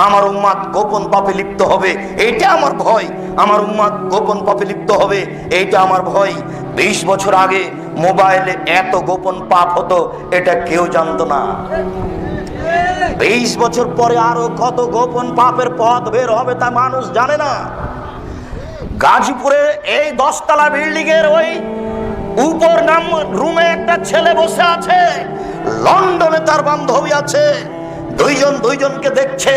আমার উম্মাত গোপন পাপে লিপ্ত হবে, এইটা আমার ভয়। আমার উম্মাত গোপন পাপে লিপ্ত হবে, এইটা আমার ভয়। 20 বছর আগে মোবাইলে এত গোপন পাপ হতো, এটা কেউ জানতো না। 20 বছর পরে আরো কত গোপন পাপের পথ বের হবে তা মানুষ জানে না। গাজীপুরে এই 10 তলা বিল্ডিং এর ওই উপর নাম রুমে একটা ছেলে বসে আছে, লন্ডনে তার বান্ধবী আছে, দুইজন দুইজনকে দেখছে।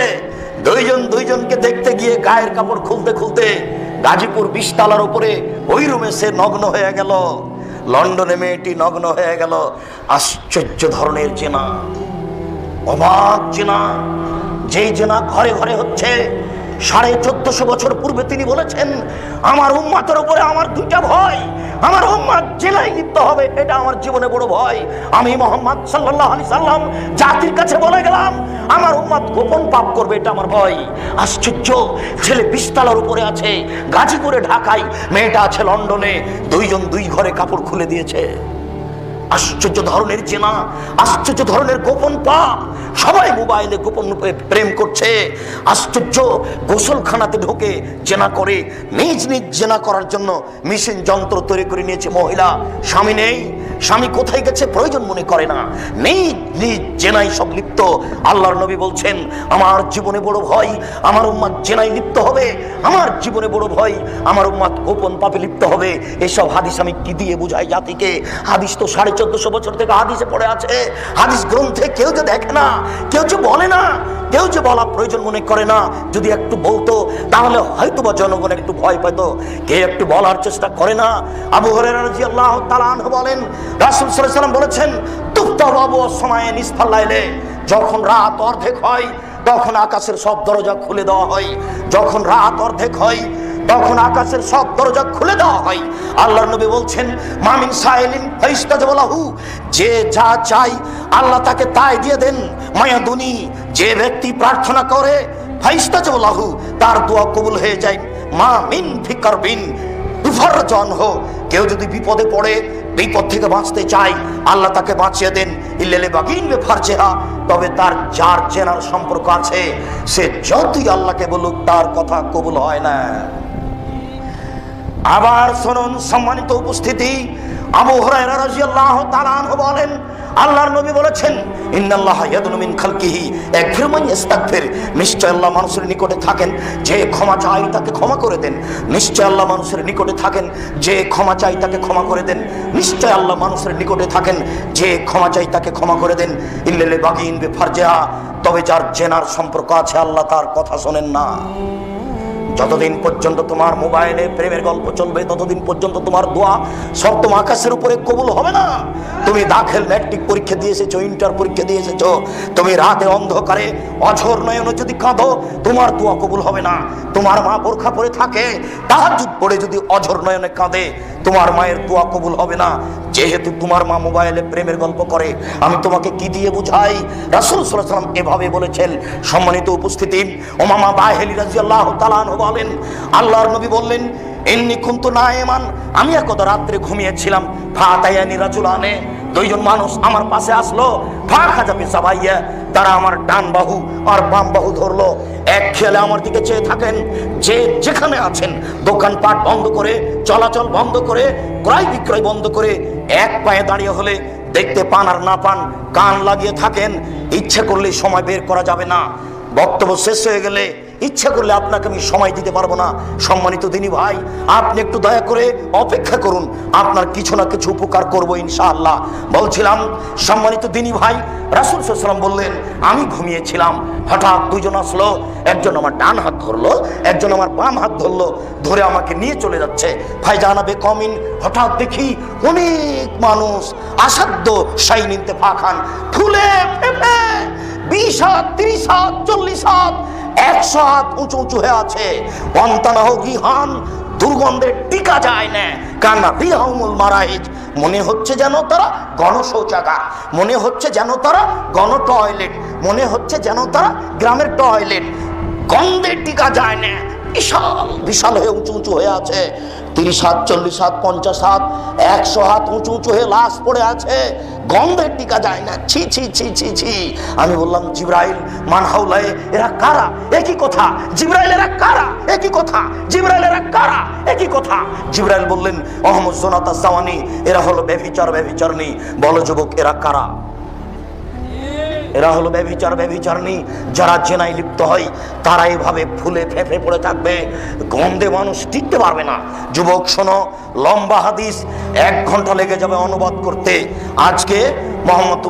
দুইজনকে দেখতে গিয়ে গায়ের কাপড় খুলতে খুলতে গাজীপুর 20 তলার উপরে ওই রুমে সে নগ্ন হয়ে গেল। লন্ডনে মেয়েটি নগ্ন হয়ে গেল। আশ্চর্য ধরনের জেনা, অবাক জেনা, যেই জেনা ঘরে ঘরে হচ্ছে। 1450 বছর পূর্বে তিনি বলেছেন, আমার উম্মতের উপরে আমার দুইটা ভয়। আমার উম্মত জেনায় লিপ্ত হবে, এটা আমার জীবনে বড় ভয়। আমি মুহাম্মদ সাল্লাল্লাহু আলাইহি সাল্লাম জাতির কাছে বলে গেলাম, আমার উম্মত গোপন পাপ করবে, এটা আমার ভয়। আশ্চর্য, ছেলে 20 তলার উপরে আছে গাজীপুরে, ঢাকায়, মেয়েটা আছে লন্ডনে। দুইজন দুই ঘরে কাপড় খুলে দিয়েছে। আশ্চর্য ধরনের জেনা, আশ্চর্য ধরনের গোপন পাপ। সবাই মোবাইলে গোপন প্রেম করছে। আশ্চর্য, গোসলখানাতে ঢোকে জেনা করে। নিজ নিজ জেনা করার জন্য মেশিন যন্ত্র তৈরি করে নিয়েছে মহিলা। স্বামী নেই, স্বামী কোথায় গেছে প্রয়োজন মনে করে না, নিজ নিজ জেনায় সব লিপ্ত। আল্লাহর নবী বলছেন, আমার জীবনে বড় ভয়, আমার উম্মত জেনায় লিপ্ত হবে। আমার জীবনে বড় ভয়, আমার উম্মত গোপন পাপে লিপ্ত হবে। এসব হাদিস আমি কি দিয়ে বুঝাই জাতিকে? হাদিস তো 1450 বছর থেকে হাদিসে পড়ে আছে। হাদিস গ্রন্থে কেউ যে দেখে না, কেউ যে বলে না, কেউ যে বলা প্রয়োজন মনে করে না। যদি একটু বলতো তাহলে হয়তোবা জনগণ একটু ভয় পেত। কে একটু বলার চেষ্টা করে না। আবু হুরায়রা রাদিয়াল্লাহু তাআলা আনহু বলেন, রাসূল সাল্লাল্লাহু আলাইহি ওয়াসাল্লাম বলেছেন, তুফতাহু আসমায়ে নিসফাল লাইলে, যখন রাত অর্ধেক হয় তখন আকাশের সব দরজা খুলে দেওয়া হয়। যখন রাত অর্ধেক হয় তখন আকাশের সব দরজা খুলে দেওয়া হয়। আল্লাহর নবী বলছেন, মামিন সাইলিন ফাইস্তাজাবু লাহু, যে যা চাই আল্লাহ তাকে তাই দিয়ে দেন। মায়াদুনি, যে ব্যক্তি প্রার্থনা করে, ফাইস্তাজাবু লাহু, তার দোয়া কবুল হয়ে যায়। মা মিন ফিকারবিন বিফরজন হো, কেউ যদি বিপদে পড়ে, বিপদ থেকে বাঁচতে চায়, আল্লাহ তাকে বাঁচিয়ে দেন। ইল্লালে বাগিন বেফারজেহা, তবে তার যার জেনার সম্পর্ক আছে, সে যতই আল্লাহকে বলুক তার কথা কবুল হয় না। আবার শুনুন সম্মানিত উপস্থিতি, আবু হুরায়রা রাদিয়াল্লাহু তাআলা আনহু বলেন, আল্লাহর নবী বলেছেন, ইন্নাল্লাহা ইয়াদনু মিন খালকিহি ইয়াগফিরু মান ইস্তাগফির, নিশ্চয় আল্লাহ মানুষের নিকটে থাকেন যে ক্ষমা চায় তাকে ক্ষমা করে দেন। নিশ্চয় আল্লাহ মানুষের নিকটে থাকেন যে ক্ষমা চায় তাকে ক্ষমা করে দেন। নিশ্চয় আল্লাহ মানুষের নিকটে থাকেন যে ক্ষমা চায় তাকে ক্ষমা করে দেন। ইল্লাল বাগিন বিফারজিহা, তবে যার জেনার সম্পর্ক আছে আল্লাহ তার কথা শোনেন না। যতদিন পর্যন্ত তোমার মোবাইলে প্রেমের গল্প চলবে, ততদিন পর্যন্ত তোমার দোয়া সপ্তম আকাশের উপরে কবুল হবে না। তুমি দাখিল ম্যাট্রিক পরীক্ষা দিয়ে এসেছো, ইন্টার পরীক্ষা দিয়ে এসেছো, তুমি রাতে অন্ধকারে অঝোর নয়নে যদি কাঁদো, তোমার দোয়া কবুল হবে না। তোমার মা বোরখা পরে থাকে, তাহাজ্জুদ পড়ে যদি অঝোর নয়নে কাঁদে, তোমার মায়ের দোয়া কবুল হবে না। যেহেতু তোমার মা মোবাইলে প্রেমের গল্প করে, আমি তোমাকে কি দিয়ে বুঝাই? রাসূল সাল্লাল্লাহু আলাইহি ওয়াসাল্লাম এভাবে বলেছেন। সম্মানিত উপস্থিতি, উমামা বাহিলি রাদিয়াল্লাহু তাআলা আনহু বলেন, আল্লাহর নবী বললেন, ইন্নী কুনতু নাইমান, আমি একদা রাত্রে ঘুমিয়েছিলাম। ফাতায়ানি রাজুলানে, দুইজন মানুষ আমার পাশে আসলো। ফাখাজাবি সাবাইয়া, তারা আমার ডান বাহু আর বাম বাহু ধরলো। এক খেয়ালে আমার দিকে চেয়ে থাকেন। যে যেখানে আছেন, দোকানপাট বন্ধ করে, চলাচল বন্ধ করে, ক্রয় বিক্রয় বন্ধ করে, এক পায়ে দাঁড়িয়ে হলে দেখতে পান আর না পান, কান লাগিয়ে থাকেন। ইচ্ছে করলে সময় বের করা যাবে না। বক্তব্য শেষ হয়ে গেলে ইচ্ছা করলে আপনাকে আমি সময় দিতে পারবো না। সম্মানিত দিনী ভাই, আপনি একটু দয়া করে অপেক্ষা করুন, আপনার কিছু না কিছু উপকার করবো ইনশাআল্লাহ। বলছিলাম, সম্মানিত দিনী ভাই, রাসূল সাল্লাল্লাহু আলাইহি ওয়াসাল্লাম বললেন, আমি ঘুমিয়েছিলাম, হঠাৎ দুইজন আসলো। একজন আমার ডান হাত ধরলো, একজন আমার বাম হাত ধরলো, ধরে আমাকে নিয়ে চলে যাচ্ছে। ফাইজানা বেকমিন, হঠাৎ দেখি অনেক মানুষ আসাধ্য শাইন ইন্তেফাখান, ফুলে ফেপে 20 হাত, 30 হাত, 40 হাত, 100 হাত উঁচু উঁচু হয়ে আছে। অন্তানাহ রিহান, দুর্গন্ধে টিকা যায় না। কান্না রিহাউমুল মারাইজ, মনে হচ্ছে যেন তারা গণশৌচাগার, মনে হচ্ছে যেন তারা গণ টয়লেট, মনে হচ্ছে যেন তারা গ্রামের টয়লেট। গন্ধে টিকা যায় না, বিশাল বিশাল হয়ে উঁচু উঁচু হয়ে আছে, 30 হাত, 40 হাত, 50 হাত, 100 হাত উঁচু উঁচু হয়ে লাশ পড়ে আছে, গন্ধের টিকা যায় না। ছি ছি ছি ছি ছি। আমি বললাম, জিবরাইল মান হাউলাই, এরা কারা? একই কথা। জিবরাইল, এরা কারা? একই কথা। জিবরাইল, এরা কারা? একই কথা। জিবরাইল বললেন, আহমদ জোনাতা জাওয়ানি, এরা হলো ব্যভিচার ব্যভিচারণী। বলো যুবক, এরা কারা? এরা হলো ব্যভিচার ব্যভিচারণী। যারা জেনায় লিপ্ত হয় তারা এভাবে ফুলে ফেঁপে পড়ে থাকবে, গন্ধে মানুষ টিকতে পারবে না। যুবক শোনো, লম্বা হাদিস, 1 ঘন্টা লেগে যাবে অনুবাদ করতে। আজকে মোহাম্মদ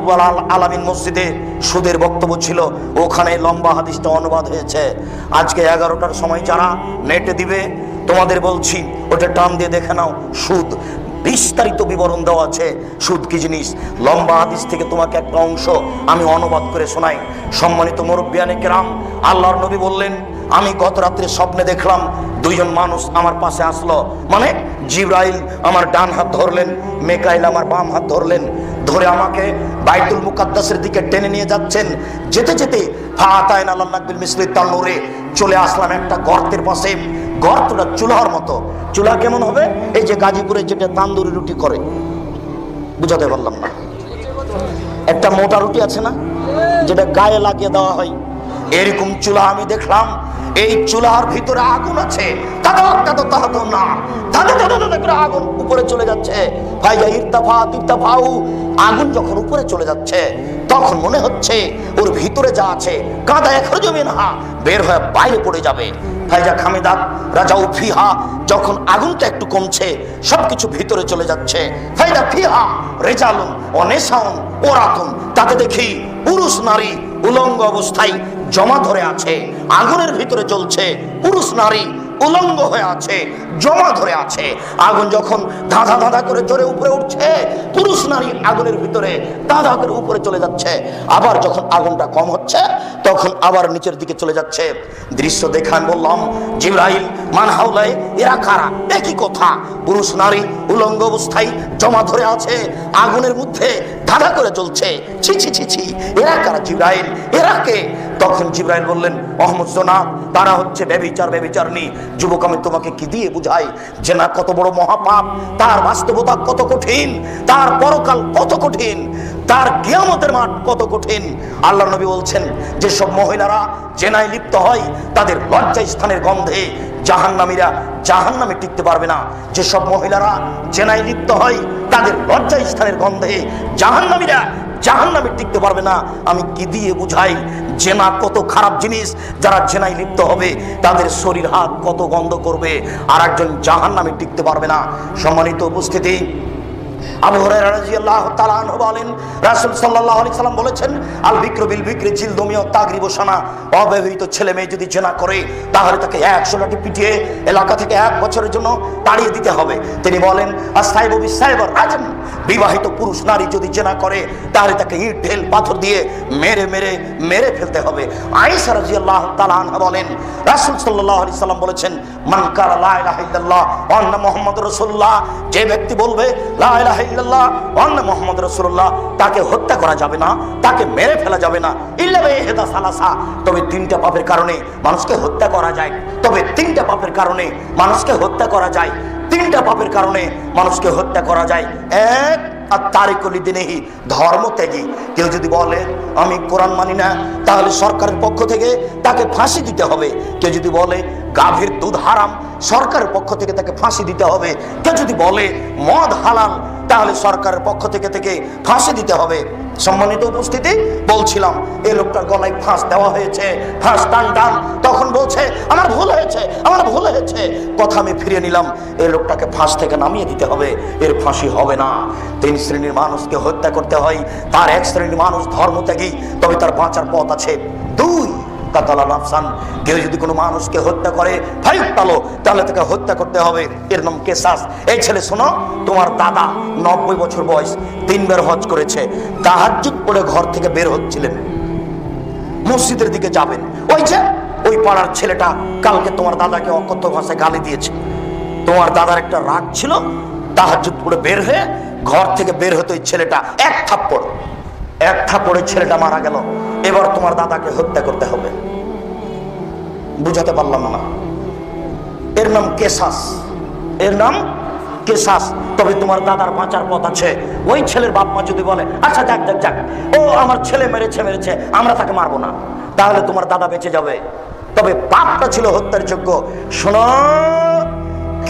আলামিন মসজিদে সুদের বক্তব্য ছিল, ওখানে লম্বা হাদিসটা অনুবাদ হয়েছে। আজকে 11টার সময় যারা নেটে দিবে, তোমাদের বলছি ওটা টান দিয়ে দেখে নাও। সুদ বিস্তারিত বিবরণ দেওয়া আছে, সুদ কি জিনিস। লম্বা হাদিস থেকে তোমাকে একটা অংশ আমি অনুবাদ করে শোনাই। সম্মানিত মুরব্বিয়ানে কেরাম, আল্লাহর নবী বললেন, আমি গত রাত্রে স্বপ্নে দেখলাম 2 জন মানুষ আমার পাশে আসলো। মানে জিবরাইল আমার ডান হাত ধরলেন, মেকাইল আমার বাম হাত ধরলেন, ধরে আমাকে বাইতুল মুকাদ্দাসের দিকে টেনে নিয়ে যাচ্ছেন। যেতে যেতে ফাতাইন আল্লাহ নাকবিল মিসলি তান্নুরে চলে আসলাম একটা গর্তের পাশে। গর্তটা চুলার মতো। চুলা কেমন হবে? এই যে গাজীপুরে যেটা তান্দুরি রুটি করে, বুঝাতে পারলাম না, একটা মোটা রুটি আছে না, যেটা গায়ে লাগিয়ে দেওয়া হয়, এরকম চুলা আমি দেখলাম। এই চুলার ভিতরে আগুন আছে, আগুন উপরে চলে যাচ্ছে। আগুন যখন উপরে চলে যাচ্ছে তখন মনে হচ্ছে ওর ভিতরে যা আছে কাদা এক জমিন হা বের হয়ে বাইরে পড়ে যাবে। ফাইজা খামিদাত রাজাউ ফিহা, যখন আগুনটা একটু কমছে সবকিছু ভিতরে চলে যাচ্ছে। ফাইদা ফিহা রেজালুন অনেসাউন ওরাতুন, তাতে দেখি পুরুষ নারী উলঙ্গ অবস্থায় জমা ধরে আছে, আগুনের ভিতরে জ্বলছে। পুরুষ নারী উলঙ্গ হয়ে আছে, জমা ধরে আছে। আগুন যখন ধাঁধা ধাঁধা করে জোরে উপরে উঠছে, পুরুষ নারী আগুনের ভিতরে ধাঁধা করে উপরে চলে যাচ্ছে। আবার যখন আগুনটা কম হচ্ছে তখন আবার নিচের দিকে চলে যাচ্ছে। দৃশ্য দেখে আমি বললাম, জিবরাইল মান হাউলাই, এরা কারা? একই কথা। পুরুষ নারী উলঙ্গ অবস্থায় জমা ধরে আছে, আগুনের মধ্যে ধাঁধা করে চলছে। ছি ছি ছি ছি, এরা কারা জিবরাইল? এরা কে? তখন জিবরাইল বললেন, মোহাম্মদ জোনা, তারা হচ্ছে ব্যভিচার ব্যভিচারণী। যুবক, আমি তোমাকে কি দিয়ে বুঝাই যে না কত বড় মহাপাপ, তার বাস্তবতা কত কঠিন, তার পরকাল কত কঠিন, তার কিয়ামতের মাঠ কত কঠিন। আল্লাহ নবী বলছেন, যে সব মহিলারা জেনায় লিপ্ত হয় তাদের লজ্জা স্থানের গন্ধে জাহান্নামীরা জাহান্নামে টিকতে পারবে না। যে সব মহিলারা জেনায় লিপ্ত হয় তাদের লজ্জা স্থানের গন্ধে জাহান্নামীরা জাহান্নামে টিকতে পারবে না। আমি কি দিয়ে বুঝাই জেনা কত খারাপ জিনিস? যারা জেনায় লিপ্ত হবে তাদের শরীর হাত কত গন্ধ করবে, আর একজন জাহান্নামে টিকতে পারবে না। সম্মানিত উপস্থিতি, আবু হুরায়রা রাদিয়াল্লাহু তাআলা আনহু বলেন, রাসূল সাল্লাল্লাহু আলাইহি সাল্লাম বলেছেন, আল বিকরু বিল বিকরি জিলদুমিয়া তাগরিবু সানা, অবিবাহিত ছেলে মেয়ে যদি জেনা করে তাহলে তাকে 100 লাঠি পিটিয়ে এলাকা থেকে 1 বছরের জন্য তাড়িয়ে দিতে হবে। তিনি বলেন, আসাইবু বিসাইবার রাজম, বিবাহিত পুরুষ নারী যদি জেনা করে তাহলে তাকে ইট ঢেল পাথর দিয়ে মেরে মেরে মেরে ফেলতে হবে। আয়েশা রাদিয়াল্লাহু তাআলা আনহা বলেন, রাসূল সাল্লাল্লাহু আলাইহি সাল্লাম বলেছেন, মান কালা লা ইলাহা ইল্লাল্লাহ ওয়া আন্না মুহাম্মাদুর রাসূলুল্লাহ, যে ব্যক্তি বলবে লা ইলাহা ইল্লাল্লাহ ওয়া আন্না মুহাম্মাদুর রাসূলুল্লাহ, তাকে হত্যা করা যাবে না, তাকে মেরে ফেলা যাবে না, ইল্লা বিহিদা সালাসা, তবে 3টা পাপের কারণে মানুষকে হত্যা করা যায়। তবে 3টা পাপের কারণে মানুষকে হত্যা করা যায়। 3টা পাপের কারণে মানুষকে হত্যা করা যায়। 1, আর তারিকুলি দিনেহি, ধর্মত্যাগী। কেউ যদি বলে আমি কোরআন মানি না, তাহলে সরকারের পক্ষ থেকে তাকে ফাঁসি দিতে হবে। কেউ যদি বলে গাভীর দুধ হারাম, সরকারের পক্ষ থেকে তাকে ফাঁসি দিতে হবে। কেউ যদি বলে মদ হালাল, তাহলে সরকারের পক্ষ থেকে ফাঁসি দিতে হবে। সম্মানিত উপস্থিতি, বলছিলাম এই লোকটার গলায় ফাঁস দেওয়া হয়েছে, ফাঁস টান টান। তখন বলছে আমার ভুল হয়েছে, আমার ভুল হয়েছে। কথা আমি ফিরিয়ে নিলাম, এই লোকটাকে ফাঁস থেকে নামিয়ে দিতে হবে, এর ফাঁসি হবে না। 3 শ্রেণীর মানুষকে হত্যা করতে হয়। তার 1 শ্রেণীর মানুষ ধর্মত্যাগী, তবে তার বাঁচার পথ আছে। 2, কাতালা নাফসান, কেউ যদি কোনো মানুষকে হত্যা করে ফাইতালো, তাহলে তাকে হত্যা করতে হবে, এর নাম কিসাস। এই ছেলে শোনো, তোমার দাদা 90 বছর বয়স, 3 বার হজ করেছে, তাহাজ্জুদ পড়ে ঘর থেকে বের হচ্ছিলেন, মসজিদের দিকে যাবেন, ওই যে ওই পাড়ার ছেলেটা কালকে তোমার দাদাকে অকথ্য ভাষায় গালি দিয়েছে। তোমার দাদার একটা রাগ ছিল, তাহাজ্জুদ পড়ে বের হয়ে ঘর থেকে বের হতে ওই ছেলেটা এক থাপ্পড়ে ছেলেটা মারা গেল। এবার তোমার দাদাকে হত্যা করতে হবে। বুঝাতে পারলাম না? এর নাম কেসাস, এর নাম কেসাস। তবে তোমার দাদার বাঁচার পথ আছে। ওই ছেলের বাপ মা যদি বলে আচ্ছা যাক যাক যাক, ও আমার ছেলে মেরেছে, আমরা তাকে মারবো না, তাহলে তোমার দাদা বেঁচে যাবে। তবে পাপটা ছিল হত্যার যোগ্য। শোনো,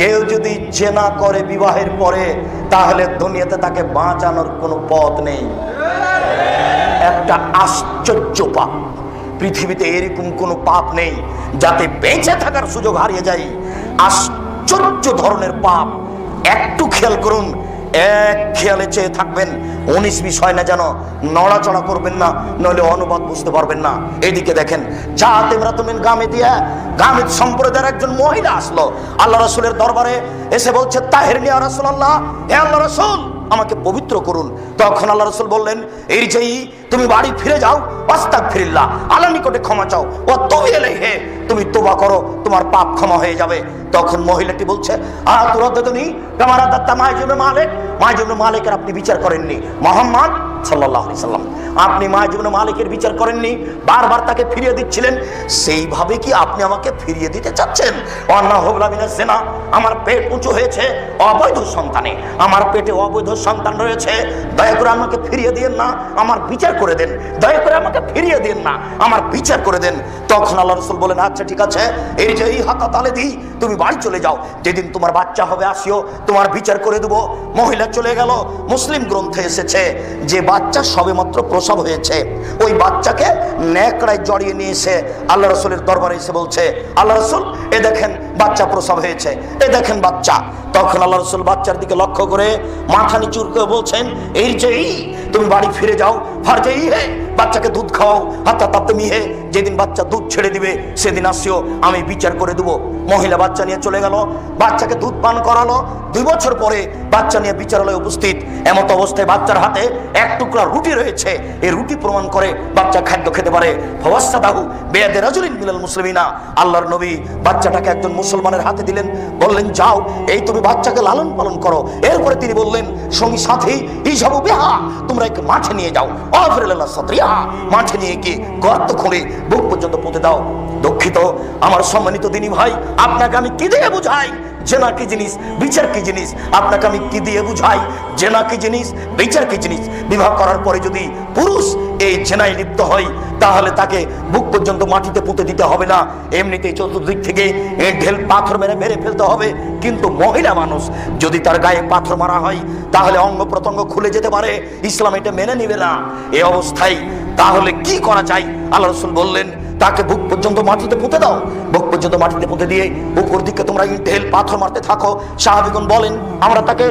কেউ যদি জেনা করে বিবাহের পরে, তাহলে দুনিয়াতে তাকে বাঁচানোর কোনো পথ নেই। একটা আশ্চর্য পাপ, পৃথিবীতে এরকম কোনো পাপ নেই যাতে বেঁচে থাকার সুযোগ হারিয়ে যায়। আশ্চর্য ধরনের পাপ। একটু খেয়াল করুন, এক খেয়ালে চেয়ে থাকবেন, 19 বিষয় না যেন নড়াচড়া করবেন না, নইলে অনুবাদ বুঝতে পারবেন না। এইদিকে দেখেন, জাহাতে ইমরাতুমিন গামিদিয়া, গামিদ সম্প্রদায়ের একজন মহিলা আসলো আল্লাহ রাসূলের দরবারে, এসে বলছে তাহেরনি ইয়া রাসূলুল্লাহ, হে আল্লাহ রাসূল আমাকে পবিত্র করুন। তখন আল্লাহ রাসূল বললেন, এই যে তুমি বাড়ি ফিরে যাও, আস্তাগফিরুল্লাহ, আল্লাহর নিকটে ক্ষমা চাও, ও তুবু ইলাইহি, তুমি তওবা করো, তোমার পাপ ক্ষমা হয়ে যাবে। তখন মহিলাটি বলছে, আতুরাদুনি কামা রাদাতা মাইজুন মালিক, মাইজুন মালিকের আপনি বিচার করেননি, মুহাম্মদ সাল্লাল্লাহু আলাইহি সাল্লাম আপনি মাইজুন মালিকের বিচার করেননি, বারবার তাকে ফিরিয়ে দিচ্ছিলেন, সেইভাবে কি আপনি আমাকে ফিরিয়ে দিতে চাচ্ছেন? ওয়ান্না হুবলা মিনাজ জিনা, আমার পেট উঁচু হয়েছে অবৈধ সন্তানে, আমার পেটে অবৈধ সন্তান রয়েছে, দয়া করে আমাকে ফিরিয়ে দিন না, আমার বিচার করে দেন, দয়া করে আমাকে ফিরিয়ে দিন না, আমার বিচার করে দেন। তখন আল্লাহ রাসূল বলেন, আচ্ছা ঠিক আছে, এই যে এই হাতা তালে দিই, তুমি বাড়ি চলে যাও, যেদিন তোমার বাচ্চা হবে আসিও, তোমার বিচার করে দেব। মহিলা চলে গেল। মুসলিম গ্রন্থে এসেছে যে বাচ্চা সবেমাত্র প্রসব হয়েছে, ওই বাচ্চাকে ন্যাকড়ায় জড়িয়ে নিয়ে এসে আল্লাহ রাসূলের দরবারে এসে বলছে, আল্লাহ রাসূল এ দেখেন বাচ্চা প্রসব হয়েছে, এ দেখেন বাচ্চা। তখন আল্লাহ রাসূল বাচ্চার দিকে লক্ষ্য করে মাথা নিচু করে বলছেন, এই যে তুমি বাড়ি ফিরে যাও, ফারজে হে, বাচ্চাকে দুধ খাওয়াও, হাত্তা তাতমি হে, যেদিন বাচ্চা দুধ ছেড়ে দিবে সেদিন আসিও, আমি বিচার করে দেবো। মহিলা বাচ্চা নিয়ে চলে গেল, বাচ্চাকে দুধ পান করালো। 2 বছর পরে বাচ্চা নিয়ে বিচারালয়ে উপস্থিত। এমত অবস্থায় বাচ্চার হাতে এক টুকরা রুটি রয়েছে, এই রুটি প্রমাণ করে বাচ্চা খাদ্য খেতে পারে। ফাওয়াসাদাহু বিয়াদি রাজুলিন মিনাল মুসলিমিনা, আল্লাহর নবী বাচ্চাটাকে একজন মুসলমানের হাতে দিলেন, বললেন যাও এই তুমি বাচ্চাকে লালন পালন করো। এরপরে তিনি বললেন সঙ্গী সাথী ইজাবু বিহা, তোমরা একে মাঠে নিয়ে যাও, আফরিল্লাহ সাতরিয়া, মাঠে নিয়ে গিয়ে গর্ত খুঁড়ে বুক পর্যন্ত পুঁতে দাও। দুঃখিত আমার সম্মানিত দিনী ভাই, আপনাকে আমি কি দিয়ে বুঝাই জেনা কি জিনিস, বিচার কি জিনিস? আপনাকে আমি কি দিয়ে বুঝাই জেনা কি জিনিস, বিচার কি জিনিস? বিবাহ করার পরে যদি পুরুষ এই জেনায় লিপ্ত হয়, তাহলে তাকে বুক পর্যন্ত মাটিতে পুঁতে দিতে হবে না, এমনিতেই চতুর্দিক থেকে ঢেল পাথর মেরে ফেলতে হবে। কিন্তু মহিলা মানুষ যদি তার গায়ে পাথর মারা হয়, তাহলে অঙ্গ প্রত্যঙ্গ খুলে যেতে পারে, ইসলাম এটা মেনে নিবে না। এই অবস্থায় তাহলে কি করা যায়? আল্লাহ রাসূল বললেন তাকে বুক পর্যন্ত মাটিতে পুঁতে দাও। বুক পর্যন্ত মাটিতে পুঁতে দিয়ে উপর দিকে তোমরা ঢেল পাথর মারতে থাকো। সাহাবীগণ বলেন আমরা তাকে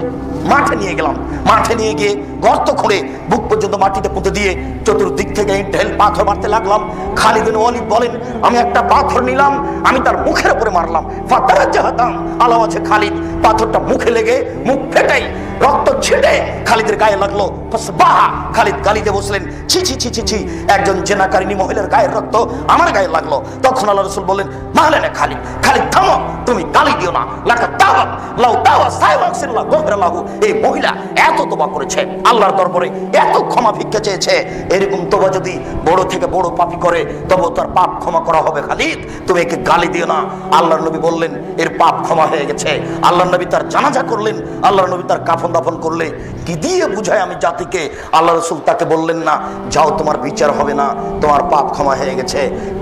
মাঠে নিয়ে গেলাম, মাঠে নিয়ে গিয়ে গর্ত খুঁড়ে বুক পর্যন্ত মাটিতে পুঁতে দিয়ে চতুর্দিক থেকে ঢেল পাথর মারতে লাগলাম। খালিদ বিন ওয়ালিদ বলেন আমি একটা পাথর নিলাম, আমি তার মুখের উপরে মারলাম। ফাতারাজ্জাহাতাম, আলাও আছে খালিদ, পাথরটা মুখে লেগে মুখ ফেটাই রক্ত ছিটে খালিদের গায়ে লাগলো। ফাসবাহা, খালিদ গালিতে বসলেন ছি ছি ছি ছি ছি, একজন জেনাকারিনী মহিলার গায়ের রক্ত আমার গায়ে লাগলো। তখন আল্লাহ রাসূল বললেন মাহলেনা খালিদ, খালিদ থামো, তুমি গালি দিও না। লাকা তাওয়াত লাউ তাওয়া সাইওয়াকসিল্লাহ গফরালাহু, এই মহিলা এত তোবা করেছে, আল্লাহর দরবারে এত ক্ষমা ভিক্ষা চেয়েছে, এরকম তোবা যদি বড় থেকে বড় পাপী করে তবে তার পাপ ক্ষমা করা হবে। খালিদ তুমি একে গালি দিও না। আল্লাহর নবী বললেন এর পাপ ক্ষমা হয়ে গেছে। আল্লাহর নবী তার জানাজা করলেন, আল্লাহর নবী তার কাফন দাফন করলে। কি দিয়ে বুঝায় আমি জাতিকে? আল্লাহ রাসূল তাকে বললেন না যাও তোমার বিচার হবে না, তোমার পাপ ক্ষমা হয়ে গেছে,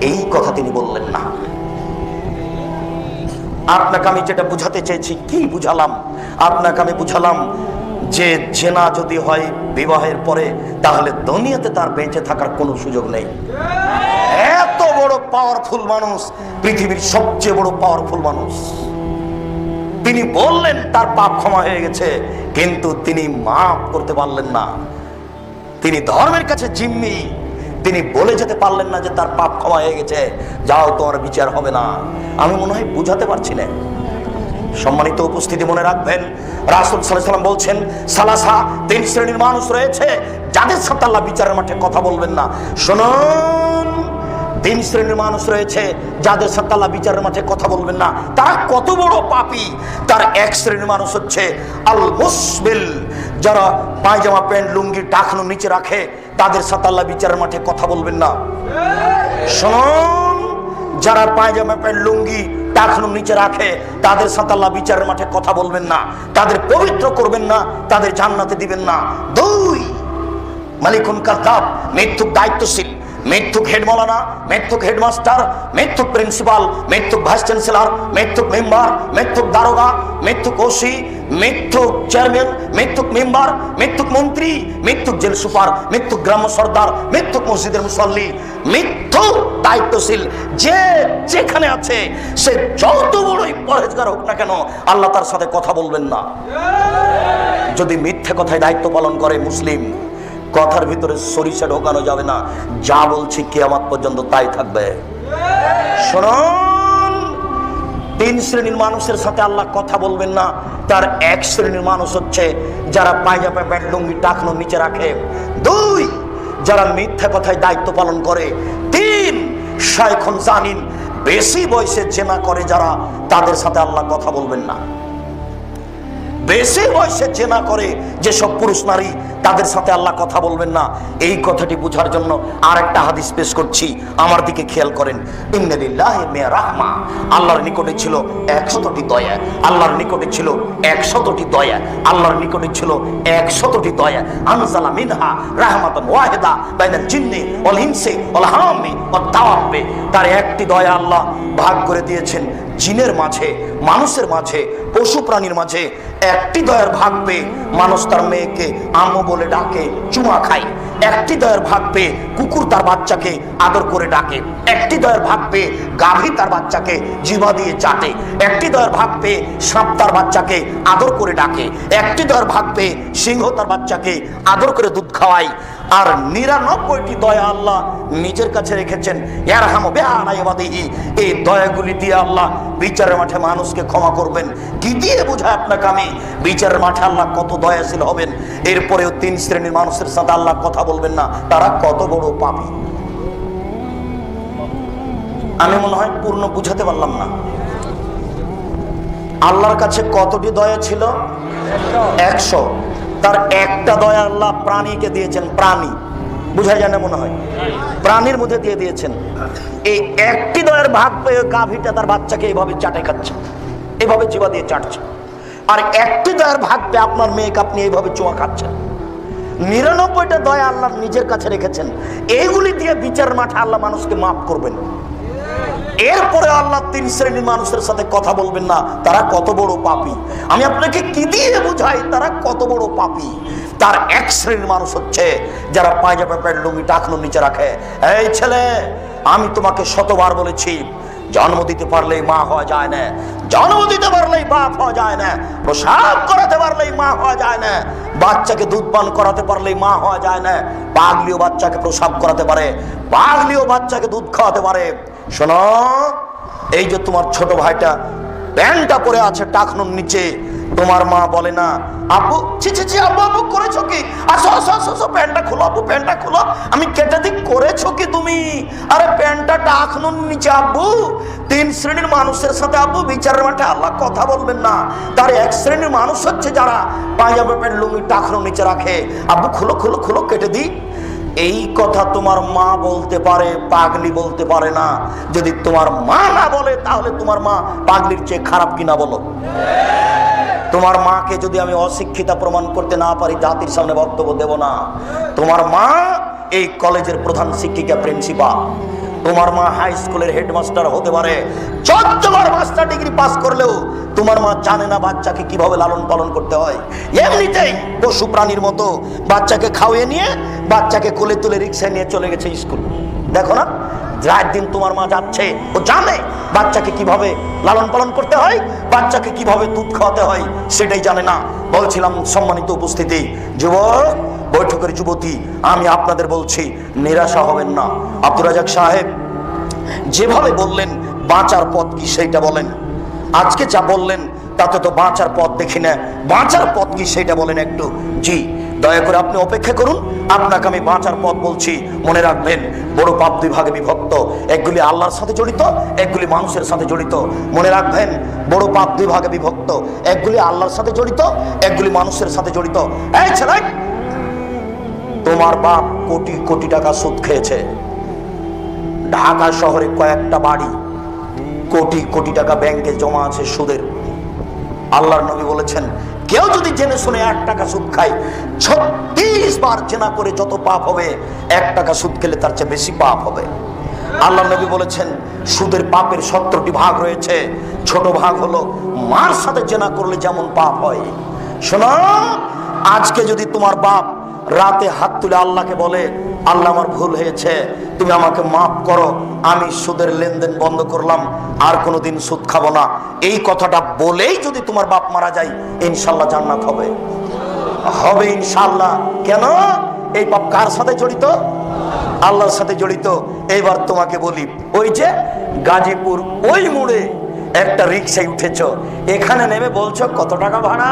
এই কথা তিনি বললেন না। আপনাকে আমি যেটা বুঝাতে চেয়েছি, কি বুঝালাম? আপনাকে আমি বুঝালাম যে জেনা যদি হয় বিবাহের পরে, তাহলে দুনিয়াতে তার বেঁচে থাকার কোনো সুযোগ নেই। এত বড় পাওয়ারফুল মানুষ, পৃথিবীর সবচেয়ে বড় পাওয়ারফুল মানুষ, তিনি বললেন তার পাপ ক্ষমা হয়ে গেছে, কিন্তু তিনি মাফ করতে পারলেন না। তিনি ধর্মের কাছে জিম্মি, তিনি বলে যেতে পারলেন না যে তার পাপ ক্ষমা হয়ে গেছে, যাও তোমার বিচার হবে না। আমি মনে হয় বুঝাতে পারছি না। সম্মানিত উপস্থিতি, মনে রাখবেন রাসূল সাল্লাল্লাহু আলাইহি ওয়াসাল্লাম বলছেন সালাসা, 3 শ্রেণীর মানুষ রয়েছে যাদের সাথে আল্লাহ বিচারের মাঠে কথা বলবেন না। শুনুন, 3 শ্রেণীর মানুষ রয়েছে যাদের সাথে আল্লাহ বিচারের মাঠে কথা বলবেন না। তারা কত বড় পাপী? তার 1 শ্রেণীর মানুষ হচ্ছে আল মুসবিল, যারা পায়জামা প্যান্ট লুঙ্গি টাকনো নিচে রাখে, তাদের সাথে আল্লাহ বিচারের মাঠে কথা বলবেন না। শুনুন, যারা পায়জামা প্যান্ট লুঙ্গি টাকনুর নিচে রাখে, তাদের সাথে আল্লাহ বিচারের মাঠে কথা বলবেন না, তাদের পবিত্র করবেন না, তাদের জান্নাতে দিবেন না। 2 মালিকুন কাযযাব, মৃত্যুক দায়িত্বশীল, মৃত্যুক হেড মৌলানা, মৃত্যুক হেডমাস্টার, মৃত্যুক প্রিন্সিপাল, মৃত্যুক ভাইস চ্যান্সেলর, মৃত্যুক মেম্বার, মৃত্যুক দারোগা, মৃত্যুক ওসি, মৃত্যুক চেয়ারম্যান, মৃত্যুক মেম্বার, মৃত্যুক মন্ত্রী, মৃত্যুক জেল সুপার, মৃত্যুক গ্রাম্য সর্দার, মৃত্যুক মসজিদের মুসল্লি, মৃত্যুক দায়িত্বশীল, যে যেখানে আছে সে যত বড়ই পরহেজগার হোক না কেন, আল্লাহ তার সাথে কথা বলবেন না। যদি মিথ্যে কথায় দায়িত্ব পালন করে মুসলিম, কথার ভিতরে সরিষা ঢোকানো যাবে না, যা বলছি কিয়ামত পর্যন্ত তাই থাকবে। শুনুন, 3 শ্রেণীর মানুষের সাথে আল্লাহ কথা বলবেন না। তার 1 শ্রেণীর মানুষ হচ্ছে যারা পায়জামা প্যান্ট লুঙ্গি টাকনো নিচে রাখে। 2 যারা মিথ্যা কথায় দায়িত্ব পালন করে। 3 শায়খুন জানিন, বেশি বয়সে জেনা করে যারা, তাদের সাথে আল্লাহ কথা বলবেন না। বেশি বয়সে জেনা করে যেসব পুরুষ নারী, তাদের সাথে আল্লাহ কথা বলবেন না। এই কথাটি বোঝার জন্য আরেকটা হাদিস পেশ করছি, আমার দিকে খেয়াল করেন। ইন্না লিল্লাহি মিয়া রাহমা, আল্লাহর নিকটে ছিল 100টি দয়া, আল্লাহর নিকটে ছিল 100টি দয়া, আল্লাহর নিকটে ছিল 100টি দয়া। আনজালা মিনহা রাহমাতান ওয়াহিদা বাইনাল জিন্নি ওয়াল ইনসি ওয়াল হাম্মি ওয়াত তাওয়াব্বি, তার একটি দয়া আল্লাহ ভাগ করে দিয়েছেন জিনের মাঝে, মানুষের মাঝে, পশু প্রাণীর মাঝে। একটি দয়ার ভাগ পেয়ে মানুষ তার মেয়েকে আম্মু বলে ডাকে, চুমা খায়। একটি দয়ার ভাগ পেয়ে কুকুর তার বাচ্চাকে আদর করে ডাকে। একটি দয়ার ভাগ পেয়ে গাভী তার বাচ্চাকে জিহ্বা দিয়ে চাটে। একটি দয়ার ভাগ পেয়ে সাপ তার বাচ্চাকে আদর করে ডাকে। একটি দয়ার ভাগ পেয়ে সিংহ তার বাচ্চাকে আদর করে দুধ খাওয়ায়। আর 99টি দয়া আল্লাহ নিজের কাছে রেখেছেন। ইয়ারহামু বিআলা ইবাদিহি, এই দয়াগুলি দিয়ে আল্লাহ বিচারের মাঠে মানুষকে ক্ষমা করবেন। কি দিয়ে বোঝায় আপনাকে আমি বিচারের মাঠে আল্লাহ কত দয়াশীল হবেন? এরপরেও 3 শ্রেণীর মানুষের সাথে আল্লাহ কথা বলবেন না, তারা কত বড় পাপী। আমি মনে হয় পূর্ণ বুঝাতে পারলাম না। আল্লাহর কাছে কতটি দয়া ছিল? 100। তার একটা দয়া আল্লাহ প্রাণীকে দিয়েছেন। প্রাণী বুঝা যায় না মনে হয়, প্রাণীর মধ্যে দিয়ে দিয়েছেন। এই একটি দয়ার ভাগ পেয়ে গাভীটা তার বাচ্চাকে এইভাবে চাটে খাচ্ছে, এইভাবে জিহ্বা দিয়ে চাটছে। আর একটি দয়ার ভাগ পেয়ে আপনার মেয়েকে আপনি এইভাবে চোয়া খাচ্ছেন। 99টা দয়া আল্লাহ নিজের কাছে রেখেছেন। এইগুলি দিয়ে বিচার মাঠে আল্লাহ মানুষকে মাফ করবেন। এরপরে আল্লাহ 3 শ্রেণীর মানুষের সাথে কথা বলবেন না, তারা কত বড় পাপী। আমি আপনাকে কি দিয়ে বুঝাই তারা কত বড় পাপী? তার 1 শ্রেণীর মানুষ হচ্ছে যারা পায়জামা প্যান্ট লুঙ্গি টাকনুর নিচে রাখে। এই ছেলে, আমি তোমাকে শতবার বলেছি, জন্ম দিতে পারলেই মা হওয়া যায় না, জন্ম দিতে পারলেই বাপ হওয়া যায় না, প্রসাব করাতে পারলেই মা হওয়া যায় না, বাচ্চাকে দুধ পান করাতে পারলেই মা হওয়া যায় না। পাগলিও বাচ্চাকে প্রসাব করাতে পারে, পাগলিও বাচ্চাকে দুধ খাওয়াতে পারে। শোনো, এই যে তোমার ছোট ভাইটা প্যান্টটা পরে আছে টাকনুর নিচে, তোমার মা বলে না আব্বু ছি ছি ছি আব্বু আব্বু করেছো কি? আসো আসো আসো আসো, প্যান্টটা খোলো আব্বু, প্যান্টটা খোলো, আমি কেটে দিই, করেছো কি তুমি? আরে প্যান্টটা টাকনুর নিচে আব্বু। 3 শ্রেণীর মানুষের সাথে আব্বু বিচারের মাঠে আল্লাহ কথা বলবেন না। তার 1 শ্রেণীর মানুষ হচ্ছে যারা পায়জামা প্যান্ট লুঙ্গি টাকনুর নিচে রাখে। আব্বু খুলো খুলো খুলো, কেটে দিই। এই কথা তোমার মা বলতে পারে, পাগলি বলতে পারে না। যদি তোমার মা না বলে তাহলে তোমার মা পাগলির চেয়ে খারাপ কিনা বলো? তোমার মাকে যদি আমি অশিক্ষিতা প্রমাণ করতে না পারি, জাতির সামনে বক্তব্য দেব না। তোমার মা এই কলেজের প্রধান শিক্ষিকা, প্রিন্সিপাল। তোমার মা হাই স্কুলের হেডমাস্টার হতে পারে। 14 বার মাস্টার ডিগ্রি পাস করলেও তোমার মা জানে না বাচ্চাকে কিভাবে লালন পালন করতে হয়। এমনিতেই পশু প্রাণীর মতো বাচ্চাকে খাওয়িয়ে নিয়ে বাচ্চাকে কোলে তুলে রিক্সায় নিয়ে চলে গেছে স্কুল। দেখো না, রাত দিন তোমার মা যাচ্ছে, ও জানে বাচ্চাকে কিভাবে লালন পালন করতে হয়, বাচ্চাকে কিভাবে দুধ খাওয়াতে হয়, সেটাই জানে না। বলছিলাম সম্মানিত উপস্থিতি, যুবক, বৈঠকের যুবতী, আমি আপনাদের বলছি নিরাশা হবেন না। আব্দুর রাজাক সাহেব যেভাবে বললেন বাঁচার পথ কি সেইটা বলেন। আজকে যা বললেন তাতে তো বাঁচার পথ দেখি না। বাঁচার পথ কি সেইটা বলেন একটু। জি, দয়া করে আপনি অপেক্ষা করুন, আপনাকে আমি বাঁচার পথ বলছি। মনে রাখবেন, বড় পাপ 2 ভাগে বিভক্ত। একগুলি আল্লাহর সাথে জড়িত, একগুলি মানুষের সাথে জড়িত। মনে রাখবেন, বড় পাপ 2 ভাগে বিভক্ত। একগুলি আল্লাহর সাথে জড়িত, একগুলি মানুষের সাথে জড়িত। এই ছেলে, তোমার বাপ কোটি কোটি টাকা সুদ খেয়েছে। ঢাকা শহরে কয়েকটা বাড়ি কোটি কোটি টাকা ব্যাংকে জমা আছে সুদের। আল্লাহর নবী বলেছেন, কেউ যদি জেনে শুনে 1 টাকা সুদ খায়, 36 বার জেনা করে যত পাপ হবে, 1 টাকা সুদ খেলে তার চেয়ে বেশি পাপ হবে। আল্লাহ নবী বলেছেন, সুদের পাপের 70টি ভাগ রয়েছে। ছোট ভাগ হলো মার সাথে জেনা করলে যেমন পাপ হয়। শোনো, আজকে যদি তোমার বাপ রাতে হাত তুলে আল্লাহকে বলে, আল্লাহ আমার ভুল হয়েছে, তুমি আমাকে মাফ করো, আমি সুদের লেনদেন বন্ধ করলাম, আর কোনোদিন সুদ খাবো না, এই কথাটা বলেই যদি তোমার বাপ মারা যায়, ইনশাল্লাহ জান্নাত হবে। হবে ইনশাল্লাহ। কেন? এই পাপ কার সাথে জড়িত? আল্লাহর সাথে জড়িত। এইবার তোমাকে বলি, ওই যে গাজীপুর ওই মোড়ে একটা রিক্সায় উঠেছ, এখানে নেমে বলছো কত টাকা ভাড়া?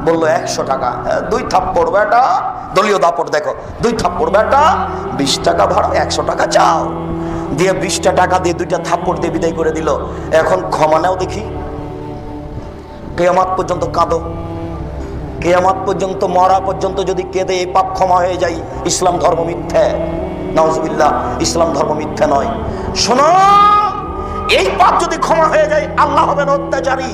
বললো 100 টাকা। 2 থাপ্পড় বেটা, দলীয় দাপড় দেখো, 2 থাপ্পড় বেটা, 20 টাকা ভাড়া, 100 টাকা চাও। দিয়ে 20টা টাকা দিয়ে 2টা থাপ্পড় দিয়ে বিদায় করে দিল। এখন ক্ষমা নাও দেখি। কিয়ামত পর্যন্ত কাঁদো, কিয়ামত পর্যন্ত, মরা পর্যন্ত যদি কেঁদে এই পাপ ক্ষমা হয়ে যায়, ইসলাম ধর্ম মিথ্যা। নাউজুবিল্লাহ, ইসলাম ধর্ম মিথ্যা নয়। শোনো, এই পাপ যদি ক্ষমা হয়ে যায়, আল্লাহ হবেন অত্যাচারী।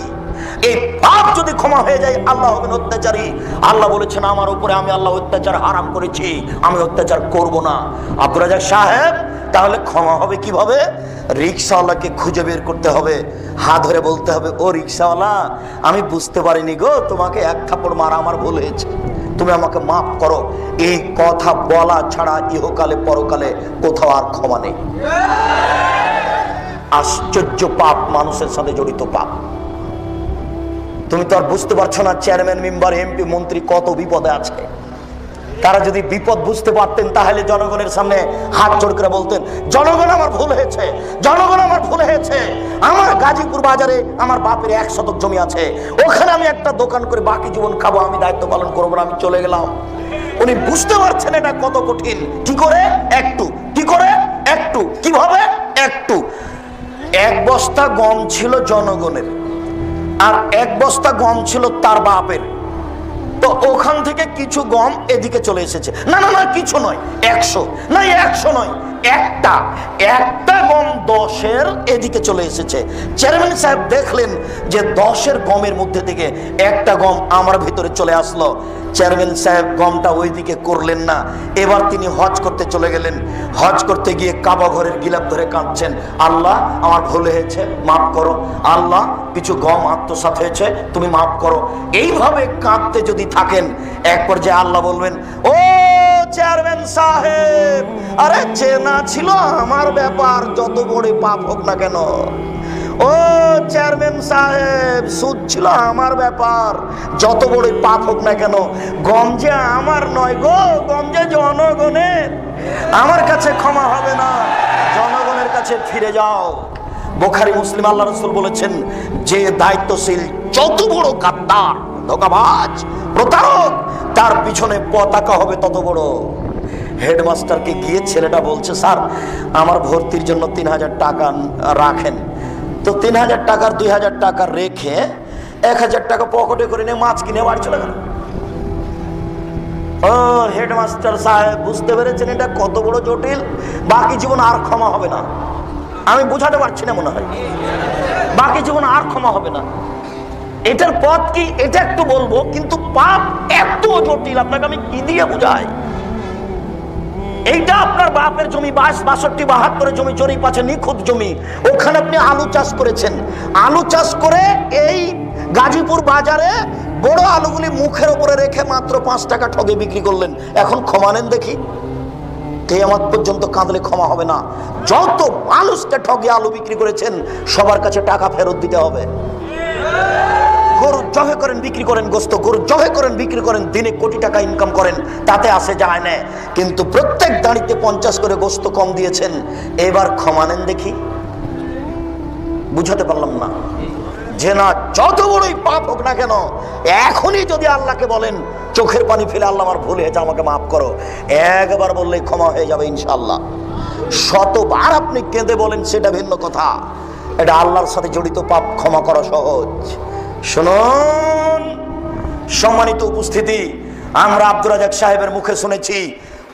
এই পাপ যদি ক্ষমা হয়ে যায়, আল্লাহ হবেন অত্যাচারী। আল্লাহ বলেছেন, আমার উপরে আমি আল্লাহ অত্যাচার হারাম করেছি, আমি অত্যাচার করব না। আব্দুর রাজ্জাক সাহেব, তাহলে ক্ষমা হবে কিভাবে? রিক্সাওয়ালাকে খুঁজে বের করতে হবে, হাত ধরে বলতে হবে, ও রিক্সাওয়ালা, আমি বুঝতে পারিনি গো, তোমাকে 1 থাপ্পড় মারা আমার ভুল হয়েছে, তুমি আমাকে মাফ করো। এই কথা বলা ছাড়া ইহকালে পরকালে কোথাও আর ক্ষমা নেই। আশ্চর্য পাপ, মানুষের সাথে জড়িত পাপ। তুমি তো আর বুঝতে পারছো না, চেয়ারম্যান, মেম্বার, এমপি, মন্ত্রী কত বিপদে আছে। তারা যদি বিপদ বুঝতে পারতেন, তাহলে জনগণের সামনে হাত জোড় করে বলতেন, জনগণ আমার ভুল হয়েছে, জনগণ আমার ভুল হয়েছে। আমার গাজীপুর বাজারে আমার বাপের 1 শতক জমি আছে, ওখানে আমি একটা দোকান করে বাকি জীবন খাবো, আমি দায়িত্ব পালন করবো না, আমি চলে গেলাম। উনি বুঝতে পারছেন এটা কত কঠিন। কি করে? একটু। কি করে? একটু। কিভাবে? একটু। 1 বস্তা গম ছিল জনগণের, আর 1 বস্তা গম ছিল তার বাপের। তো ওখান থেকে কিছু গম এদিকে চলে এসেছে। না না না, কিছু নয়, 100 না, 100 নয়, একটা গম 10-এর এদিকে চলে এসেছে। চেয়ারম্যান সাহেব দেখলেন যে 10-এর গমের মধ্যে থেকে একটা গম আমার ভিতরে চলে আসলো। চেয়ারম্যান সাহেব গমটা ওইদিকে করলেন না। এবার তিনি হজ করতে চলে গেলেন। হজ করতে গিয়ে কাবা ঘরের গিলাপ ধরে কাঁদছেন, আল্লাহ আমার ভুল হয়েছে, মাফ করো, আল্লাহ কিছু গম আত্মসাৎ হয়েছে, তুমি মাফ করো। এইভাবে কাঁদতে যদি থাকেন, এক পর্যায়ে আল্লাহ বলবেন, ও চেয়ারম্যান সাহেব, আরে চেনা ছিল আমার ব্যাপার, যত বড় পাপ হোক না কেন। ও চেয়ারম্যান সাহেব, সুদ ছিল আমার ব্যাপার, যত বড় পাপ হোক না কেন। গম যে আমার নয় গো, গম যে জনগণের, আমার কাছে ক্ষমা হবে না, জনগণের কাছে ফিরে যাও। বুখারী, মুসলিম, আল্লাহ রাসূল বলেছেন, যে দায়িত্বশীল যত বড় গাদ্দার, ধোঁকাবাজ, প্রতারক, তার পিছনে পতাকা হবে তত বড়। হেডমাস্টারকে গিয়ে ছেলেটা বলছে, স্যার আমার ভর্তির জন্য 3000 টাকা রাখেন। তো 3000 টাকার 2000 টাকা রেখে 1000 টাকা পকেটে করে নিয়ে মাছ কিনে বাড়ি চলে গেল। ও হেডমাস্টার সাহেব বুঝতে পেরেছেন এটা কত বড় জটিল, বাকি জীবন আর ক্ষমা হবে না। আমি বোঝাতে পারছি না, মনে হয় বাকি জীবন আর ক্ষমা হবে না। এটার পথ কি এটা একটু বলবো, কিন্তু পাপ এত জটিল, আপনাকে আমি কি দিয়ে বুঝাই। এইটা আপনার বাপের জমি, 62, 72 জমি, জরিপ আছে, নিখুঁত জমি, ওখানে আপনি আলু চাষ করেছেন। আলু চাষ করে এই গাজীপুর বাজারে বড় আলুগুলি মুখের উপরে রেখে মাত্র 5 টাকা ঠগে বিক্রি করলেন। এখন ক্ষমা নেন দেখি। কিয়ামত পর্যন্ত কাঁদলে ক্ষমা হবে না। যত মানুষকে ঠগে আলু বিক্রি করেছেন, সবার কাছে টাকা ফেরত দিতে হবে। গরু জবে করেন, বিক্রি করেন, গোস্ত গরু জবে করেন, বিক্রি করেন, দিনে কোটি টাকা ইনকাম করেন, তাতে আসে যায় না, কিন্তু প্রত্যেক দাঁড়িতে 50 করে গোস্ত কম দিয়েছেন। এবার ক্ষমা নেন দেখি। বুঝাতে পারলাম না যে না, যত বড়ই পাপ হোক না কেন, এখনই যদি আল্লাহকে বলেন, চোখের পানি ফেলে, আল্লাহ আমার ভুল হয়েছে, আমাকে মাফ করো, একবার বললেই ক্ষমা হয়ে যাবে ইনশাআল্লাহ। 100বার আপনি কেঁদে বলেন সেটা ভিন্ন কথা, এটা আল্লাহর সাথে জড়িত পাপ ক্ষমা করা সহজ। শুনুন সম্মানিত উপস্থিতি, আমরা আব্দুর রাজ্জাক সাহেবের মুখে শুনেছি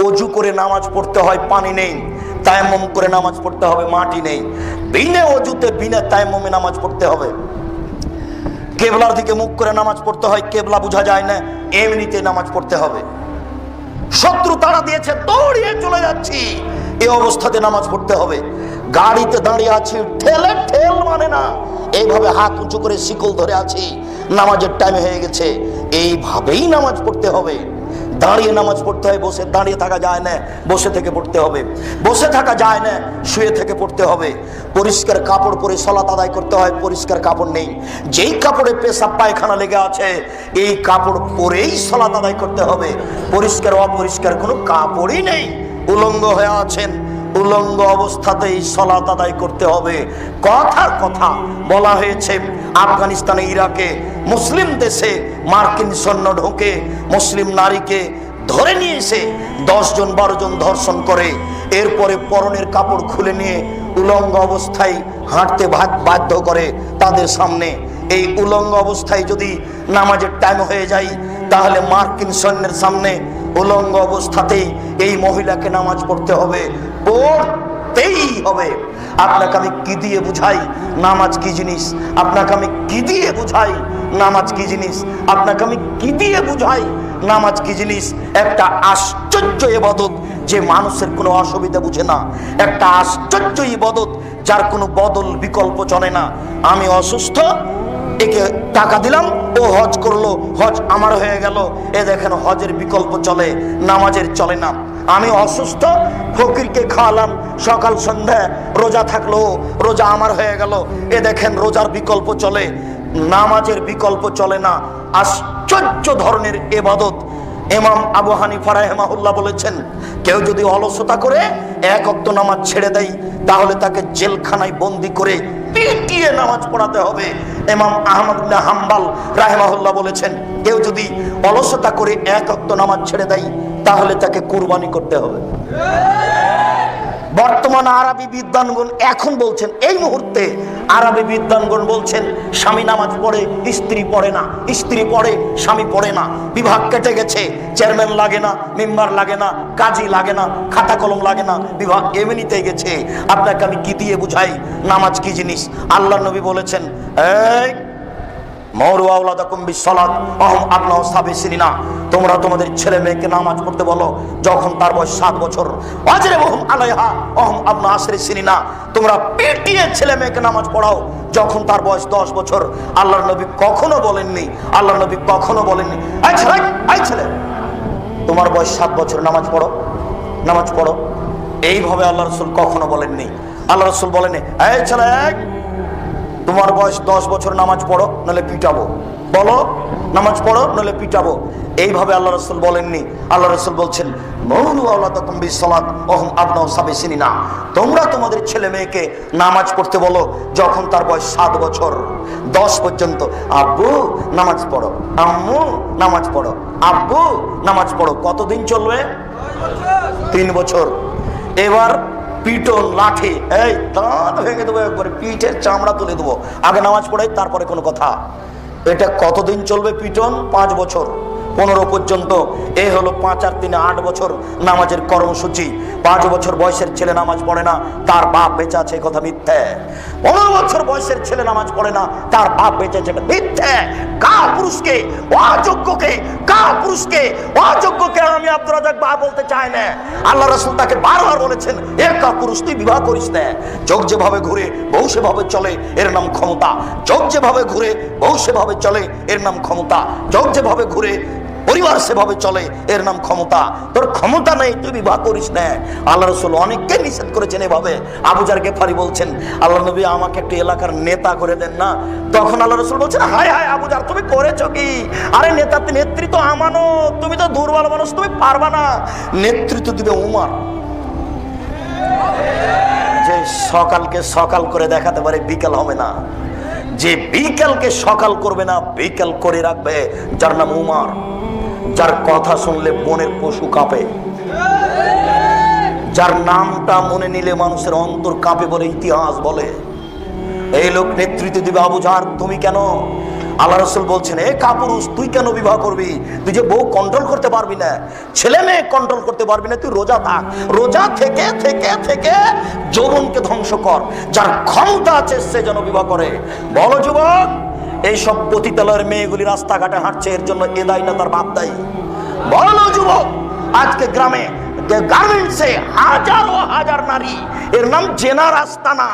অজু করে নামাজ পড়তে হয়, পানি নেই, তায়াম্মুম করে নামাজ পড়তে হবে, মাটি নেই, বিনা ওযুতে বিনা তায়াম্মুমে নামাজ পড়তে হবে। কেবলার দিকে মুখ করে নামাজ পড়তে হয়, কেবলা বোঝা যায় না, এমনিতে নামাজ পড়তে হবে। শত্রু তাড়া দিয়েছে, দৌড়িয়ে চলে যাচ্ছি, এই অবস্থাতে নামাজ পড়তে হবে। গাড়িতে দাঁড়িয়ে আছি, ঠেলে ঠেল মানে না, এইভাবে হাত উঁচু করে শিকল ধরে আছি, নামাজের টাইম হয়ে গেছে, এইভাবেই নামাজ পড়তে হবে। দাঁড়িয়ে নামাজ পড়তে হয়, বসে দাঁড়িয়ে থাকা যায় না, বসে থেকে পড়তে হবে। বসে থাকা যায় না, শুয়ে থেকে পড়তে হবে। পরিষ্কার কাপড় পরে সালাত আদায় করতে হয়, পরিষ্কার কাপড় নেই, যেই কাপড়ে পেশাব পায়খানা লেগে আছে এই কাপড় পরেই সালাত আদায় করতে হবে। পরিষ্কার অপরিষ্কার কোনো কাপড়ই নেই, উলঙ্গ হয়ে আছেন, উলঙ্গ অবস্থাতেই সালাত আদায় করতে হবে। কথার কথা বলা হয়েছে, আফগানিস্তানে, ইরাকে, মুসলিম দেশে মার্কিন সৈন্য ঢোকে, মুসলিম নারীকে ধরে নিয়ে এসে 10 জন 12 জন ধর্ষণ করে, এরপরে পরনের কাপড় খুলে নিয়ে উলঙ্গ অবস্থায় হাঁটতে বাধ্য করে তাদের সামনে। এই উলঙ্গ অবস্থায় যদি নামাজের টাইম হয়ে যায়, তাহলে মার্কিন সৈন্যের সামনে উলঙ্গ অবস্থাতেই এই মহিলাকে নামাজ পড়তে হবে, পড়তেই হবে। আপনাকে আমি কি দিয়ে বুঝাই নামাজ কি জিনিস? আপনাকে আমি কি দিয়ে বুঝাই নামাজ কি জিনিস? আপনাকে আমি কি দিয়ে বুঝাই নামাজ কি জিনিস? একটা আশ্চর্য ইবাদত যে মানুষের কোনো অসুবিধা বুঝে না, একটা আশ্চর্য ইবাদত যার কোনো বদল বিকল্প চলে না। আমি অসুস্থ, একে টাকা দিলাম, ও হজ করলো, হজ আমার হয়ে গেল, এ দেখেন হজের বিকল্প চলে, নামাজের চলে না। আমি অসুস্থ, ফকিরকে খাওয়ালাম, সকাল সন্ধ্যা রোজা থাকলো, রোজা আমার হয়ে গেল, এ দেখেন রোজার বিকল্প চলে, নামাজের বিকল্প চলে না। আশ্চর্য ধরনের ইবাদত। ইমাম আবু হানিফা রাহিমাহুল্লাহ বলেছেন, কেউ যদি অলসতা করে 1 ওয়াক্ত নামাজ ছেড়ে দেয়, তাহলে তাকে জেলখানায় বন্দি করে পিটিয়ে নামাজ পড়াতে হবে। ইমাম আহমদ ইবনে হাম্বল রাহিমাহুল্লাহ বলেছেন, কেউ যদি অলসতা করে 1 ওয়াক্ত নামাজ ছেড়ে দেয়, তাহলে তাকে কুরবানি করতে হবে। বর্তমান আরবি বিদ্বানগণ এখন বলছেন, এই মুহূর্তে আরবি বিদ্বানগণ বলছেন, স্বামী নামাজ পড়ে, স্ত্রী পড়ে না, স্ত্রী পড়ে, স্বামী পড়ে না। বিভাগ কেটে গেছে, চেয়ারম্যান লাগে না, মেম্বার লাগে না, কাজী লাগে না, খাতা কলম লাগে না, বিভাগ এমনিতেই গেছে। আপনাকে আমি কি দিয়ে বুঝাই নামাজ কি জিনিস? আল্লাহ নবী বলেছেন, এই তোমরা তোমাদের ছেলে মেয়েকে নামাজ পড়তে বলো যখন তার বয়স 7 বছর। তোমরা পিটিয়ে ছেলে মেয়েকে নামাজ পড়াও যখন তার বয়স 10 বছর। আল্লাহর নবী কখনো বলেননি, আল্লাহর নবী কখনো বলেননি, এই ছেলে তোমার বয়স 7 বছর, নামাজ পড়ো, নামাজ পড়ো। এইভাবে আল্লাহ রসুল কখনো বলেননি। আল্লাহ রসুল বলেননি, এই ছেলে তোমার বয়স 10 বছর, নামাজ পড়ো নাহলে পিটাবো, বলো নামাজ পড়ো নাহলে পিটাবো। এইভাবে আল্লাহ রসুল বলেননি। আল্লাহ রসুল বলছেন, তোমরা তোমাদের ছেলে মেয়েকে নামাজ পড়তে বলো যখন তার বয়স 7 বছর 10 পর্যন্ত। আব্বু নামাজ পড়ো, আম্মু নামাজ পড়ো, আব্বু নামাজ পড়ো। কতদিন চলবে? 3 বছর। এবার পিটন, লাঠি, এই দাঁত ভেঙে দেবো, একবারে পিঠের চামড়া তুলে দেবো, আগে নামাজ পড়াই তারপরে কোনো কথা। এটা কতদিন চলবে পিটন? 5 বছর, 15 পর্যন্ত। এই হলো 5 আর 3 8 বছর নামাজের কর্মসূচি। 5 বছর বয়সের ছেলে নামাজ পড়ে না, তার বাপ বেঁচে আছে, কথা মিথ্যে। 15 বছর বয়সের ছেলে নামাজ পড়ে না, তার বাপ বেঁচে আছে, মিথ্যে। কাপুরুষকে, অযোগ্যকে, কাপুরুষকে, অযোগ্যকে আমি আব্দুর রাজ্জাক বাপ বলতে চাই না। আল্লাহ রাসূল তাকে বারবার বলেছেন, এ কাপুরুষ তুই বিবাহ করিস না। যোগ যেভাবে ঘুরে বউ সেভাবে চলে, এর নাম ক্ষমতা। যোগ যেভাবে ঘুরে বউ সেভাবে চলে, এর নাম ক্ষমতা। যোগ যেভাবে ঘুরে পরিবার সেভাবে চলে, এর নাম ক্ষমতা। তোর ক্ষমতা নেই, তুই বিবাহ করিস না। আল্লাহ রসুল অনেককে নিষেধ করেছেন এভাবে। আবু জার গেফারি বলছেন, আল্লাহ নবী আমাকে একটু এলাকার নেতা করে দেন না। তখন আল্লাহ রসুল বলছেন, হায় হায় আবু জার তুমি করেছো কি? আরে নেতা, নেতৃত্ব আমানত, তুমি তো দুর্বল মানুষ, তুমি পারবা না। নেতৃত্ব দিবে উমর, যে সকালকে সকাল করে দেখাতে পারে, বিকাল হবে না। যে বিকালকে সকাল করবে না, বিকাল করে রাখবে, যার নাম উমর। যার কথা শুনলে বনের পশু কাঁপে, যার নামটা মনে নিলে মানুষের অন্তর কাঁপে বলে ইতিহাস বলে। এই লোক নেতৃত্ব দিবে। আবু জার তুমি কেন? আল্লাহ রাসূল বলছেন, এ কাপুরুষ, তুই কেন বিবাহ করবি? তুই যে বউ কন্ট্রোল করতে পারবি না, ছেলে মেয়ে কন্ট্রোল করতে পারবি না, তুই রোজা থাক। রোজা থেকে থেকে থেকে যৌবনকে ধ্বংস কর। যার ক্ষমতা আছে সে যেন বিবাহ করে। বলো যুবক, এইসব পতিতালয়ের মেয়েগুলি রাস্তাঘাটে হাঁটছে, এর জন্য এ দায়ী না তার বাপ দায়ী? বলো যুবক, আজকে গ্রামে গার্মেন্টসে হাজারো হাজার নারী, এর নাম জেনার আস্তানা,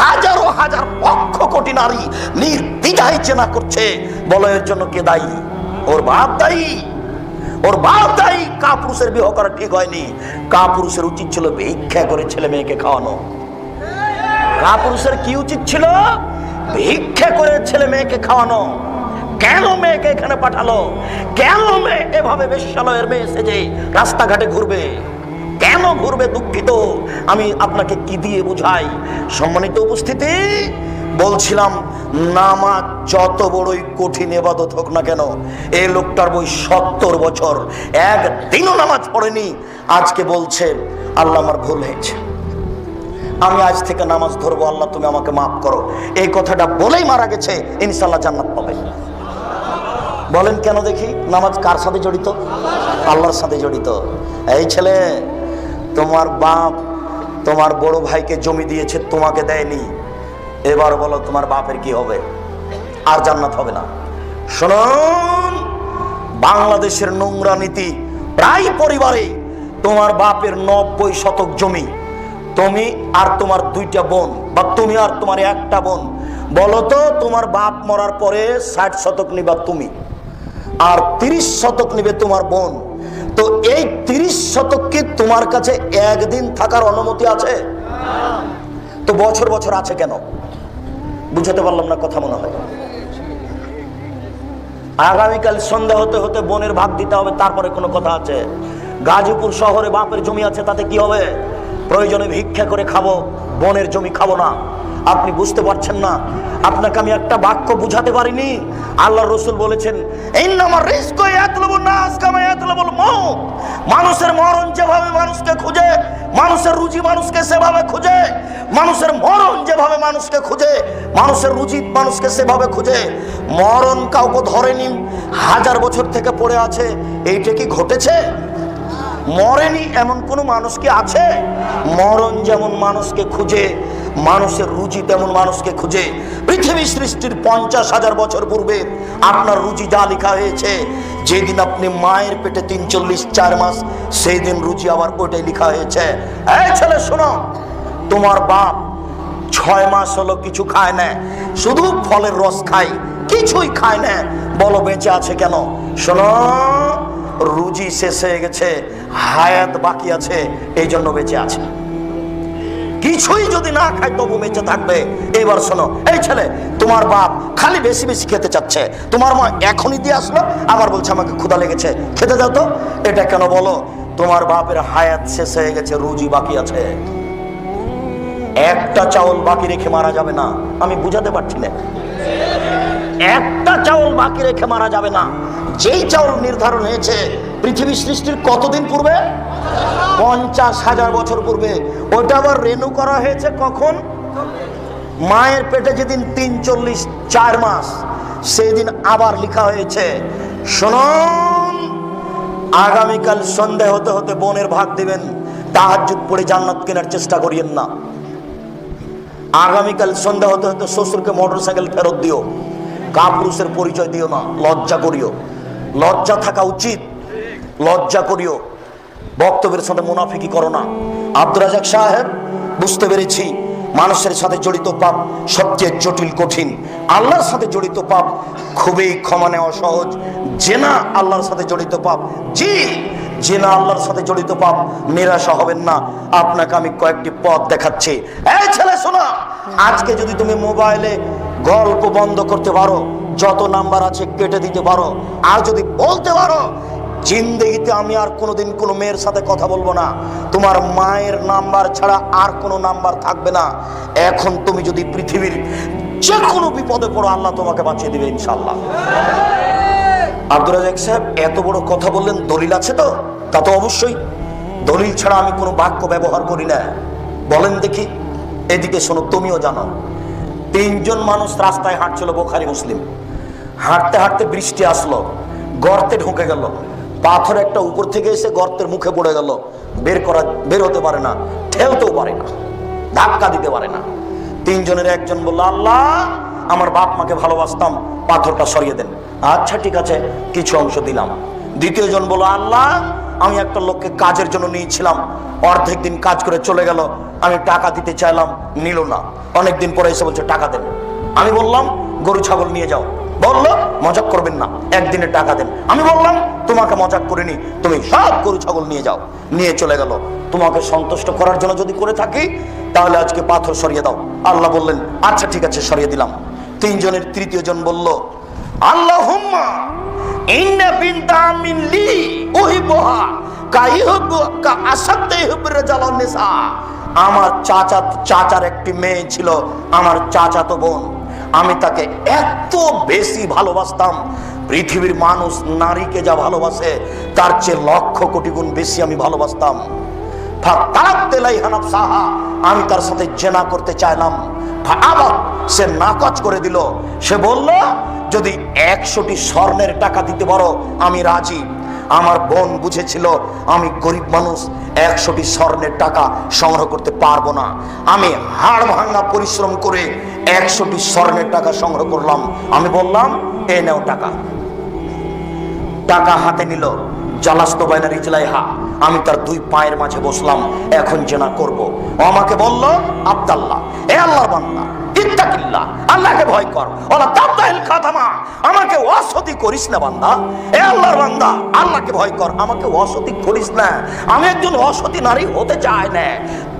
হাজারো হাজার লক্ষ কোটি নারী নির্দ্বিধায় জেনা করছে। বলো এর জন্য কে দায়ী? ওর বাপ দায়ী, ওর বাপ দায়ী। কাপুরুষের বিবাহ করা ঠিক হয়নি। কাপুরুষের উচিত ছিল ভিক্ষা করে ছেলে মেয়েকে খাওয়ানো। কাপুরুষের কি উচিত ছিল? ভিক্ষা করে ছেলে মেয়েকে খাওয়ানো। কেন মেয়েকে এখানে পাঠালো? কেন মেয়ে এভাবে বেশ্যালয়ের মেয়ে সেজে রাস্তাঘাটে ঘুরবে? কেন ঘুরবে? দুঃখিত, আমি আপনাকে কি দিয়ে বুঝাই? সম্মানিত উপস্থিতি, বলছিলাম নামাজ যত বড়ই কঠিন ইবাদত হোক না কেন, এই লোকটার বই 70 বছর একদিনও নামাজ পড়েনি। আজকে বলছে আল্লাহ আমার ভুল হয়েছে, আমি আজ থেকে নামাজ ধরবো, আল্লাহ তুমি আমাকে মাফ করো। এই কথাটা বলেই মারা গেছে। ইনশাআল্লাহ জান্নাত পাবে। বলেন কেন দেখি? নামাজ কার সাথে জড়িত? আল্লাহর সাথে জড়িত। এই ছেলে, তোমার বাপ তোমার বড় ভাইকে জমি দিয়েছে, তোমাকে দেয়নি। এবার বলো তোমার বাপের কি হবে? আর জান্নাত হবে না। শুনুন, বাংলাদেশের নোংরা নীতি, প্রায় পরিবারে তোমার বাপের 90 শতক জমি, তুমি আর তোমার 2টা বোন, বা তুমি আর তোমার 1টা বোন, বলো তো তোমার বাপ মরার পরে 60 শতক নিবা তুমি, আর 30 শতক নিবে তোমার বোন। তো এই 30 শতক কি তোমার কাছে একদিন থাকার অনুমতি আছে? তো বছর বছর আছে কেন? বুঝাতে পারলাম না কথা মনে হয়। আগামীকাল সন্ধ্যা হতে হতে বোনের ভাগ দিতে হবে, তারপরে কোনো কথা আছে? গাজীপুর শহরে বাপের জমি আছে, তাতে কি হবে? প্রয়োজনে ভিক্ষা করে খাবো, বোনের জমি খাবো না। আপনি বুঝতে পারছেন না? আপনাকে আমি একটা বাক্য বুঝাতে পারিনি। আল্লাহর রাসূল বলেছেন, ইন্নামার রিজকু ইয়াতলুবুন নাস কামা ইয়াতলুবুল মাউত। মানুষের মরণ যেভাবে মানুষকে খুঁজে, মানুষের রুজি মানুষকে সেভাবে খুঁজে। মানুষের মরণ যেভাবে মানুষকে খুঁজে, মানুষের রুজি মানুষকে সেভাবে খুঁজে। মরণ কাউকে ধরেনি, 1000 বছর থেকে পড়ে আছে। এইটা কি ঘটেছে? মরেনি এমন কোন মানুষ কি আছে? মরণ যেমন মানুষকে খুঁজে, মানুষের রুজি তেমন মানুষকে খুঁজে। পৃথিবী সৃষ্টির 50,000 বছর পূর্বে আপনার রুজি যা লেখা হয়েছে, যেদিন আপনি মায়ের পেটে 43-4 মাস, সেই দিন রুজি আবার ওইটাই লেখা হয়েছে। এই ছেলে শোনো, তোমার বাপ 6 মাস হলো কিছু খায় না, শুধু ফলের রস খায়, কিছুই খায় না। বলো বেঁচে আছে কেন? শোনো, রুজি শেষ হয়ে গেছে, হায়াত বাকি আছে, এই জন্য বেঁচে আছে। কিছুই যদি না খায় তবু বেঁচে থাকবে। এবার শোনো, এই ছেলে, তোমার বাপ খালি বেশি বেশি খেতে চাচ্ছে, তোমার মা এখনই দিয়ে আসলো, আবার বলছে আমাকে ক্ষুধা লেগেছে, খেতে দাও তো। এটা কেন বলো? তোমার বাপের হায়াত শেষ হয়ে গেছে, রুজি বাকি আছে। একটা চাউল বাকি রেখে মারা যাবে না। আমি বুঝাতে পারছি না? একটা চাউল বাকি রেখে মারা যাবে না। যেই চাউল নির্ধারণ হয়েছে পৃথিবী সৃষ্টির কতদিন পূর্বে? 50,000 বছর পূর্বে। ওটা আবার রেনু করা হয়েছে কখন? মায়ের পেটে যেদিন 43-4 মাস, সেই দিন আবার লেখা হয়েছে। শুনুন, আগামীকাল সন্ধ্যা হতে হতে বোনের ভাগ দিবেন, তাহাজ্জুদ পড়ে জান্নাত কেনার চেষ্টা করিয়েন না। আগামীকাল সন্ধ্যা হতে হতে শ্বশুরকে মোটরসাইকেল ফেরত দিও, কাপুরুষের পরিচয় দিও না, লজ্জা করিও। লজ্জা থাকা উচিত, লজ্জা করিও। বক্তব্যের সাথে মুনাফিকি করো না। আব্দুর রাজাক সাহেব, বুঝতে পেরেছি মানুষের সাথে জড়িত পাপ সবচেয়ে জটিল, কঠিন। আল্লাহর সাথে জড়িত পাপ খুবই ক্ষমা নেওয়া সহজ। জেনা আল্লাহর সাথে জড়িত পাপ, জি জেনা আল্লাহর সাথে জড়িত পাপ। নিরাশা হবেন না, আপনাকে আমি কয়েকটি পথ দেখাচ্ছি। এই ছেলে শোনো, আজকে যদি তুমি মোবাইলে গল্প বন্ধ করতে পারো, যত নাম্বার আছে কেটে দিতে পারো, আর যদি বলতে পারো জিন্দেগিতে আমি আর কোনোদিন কোনো মেয়ের সাথে কথা বলবো না, তোমার মায়ের নাম্বার ছাড়া আর কোনো নাম্বার থাকবে না। এখন তুমি যদি পৃথিবীর যে কোনো বিপদে পড়ো, আল্লাহ তোমাকে বাঁচিয়ে দিবে ইনশাআল্লাহ। আব্দুর রাজাক সাহেব এত বড় কথা বললেন, দলিল আছে তো? তা তো অবশ্যই, দলিল ছাড়া আমি কোনো বাক্য ব্যবহার করি না। বলেন দেখি। এদিকে শোনো, তুমিও জানো, 3 জন মানুষ রাস্তায় হাঁটছিল, বুখারী মুসলিম। হাঁটতে হাঁটতে বৃষ্টি আসলো, গর্তে ঢুকে গেল, পাথর একটা উপর থেকে এসে গর্তের মুখে পড়ে গেল, বের হতে পারে না, ঠেলতেও পারে না, ধাক্কা দিতে পারে না। তিনজনের একজন বলল, আল্লাহ আমার বাপ মাকে ভালোবাসতাম, পাথরটা সরিয়ে দেন। আচ্ছা ঠিক আছে, কিছু অংশ দিলাম। দ্বিতীয় জন বলল, আল্লাহ আমি একটা লোককে কাজের জন্য নিয়েছিলাম, অর্ধেক দিন কাজ করে চলে গেল, আমি টাকা দিতে চাইলাম, নিল না, অনেকদিন পরে এসে বলছে টাকা দেন। আমি বললাম গরু ছাগল নিয়ে যাও, বললো মজাক করবেন না, একদিনের টাকা দেন। আমি বললাম তোমাকে মজাক করিনি, তুমি সব গরু ছাগল নিয়ে যাও, নিয়ে চলে গেল। তোমাকে সন্তুষ্ট করার জন্য যদি করে থাকি তাহলে আজকে পাথর সরিয়ে দাও। আল্লাহ বললেন আচ্ছা ঠিক আছে, সরিয়ে দিলাম। তিনজনের তৃতীয় জন বলল, আল্লাহুম্মা ইন্না বিনতা মিন লি উহিবুহা কাইহুবু কা আসাদে হুবরে জালান নিসা। আমার চাচার একটি মেয়ে ছিল, আমার চাচাতো বোন, আমি তাকে এত বেশি ভালোবাসতাম, পৃথিবীর মানুষ নারীকে যা ভালোবাসে তার চেয়ে লক্ষ কোটি গুণ বেশি আমি ভালোবাসতাম। আমি তার সাথে জেনা করতে চাইলাম, সে নাকচ করে দিল। সে বলল যদি 100টি স্বর্ণের টাকা দিতে পারো আমি রাজি। আমার বোন বুঝেছিল আমি গরিব মানুষ, 100টি স্বর্ণের টাকা সংগ্রহ করতে পারবো না। আমি হাড় ভাঙা পরিশ্রম করে 100টি স্বর্ণের টাকা সংগ্রহ করলাম। আমি বললাম এ নাও টাকা। টাকা হাতে নিল, জালাস্ত বাইনা রিজলাইহা, আমি তার দুই পায়ের মাঝে বসলাম, এখন জেনা করব। ও আমাকে বলল, আব্দাল্লাহ, এ আল্লাহর বান্দা, ইত্তাকিল্লাহ, আল্লাহকে ভয় কর, ওয়ালা তাবদাইল খাতামা, আমাকে ওয়াসতি করিস না বান্দা। এ আল্লাহর বান্দা, আল্লাহকে ভয় কর, আমাকে ওয়াসতি করিস না। আমি একজন অসতী নারী হতে চাই না,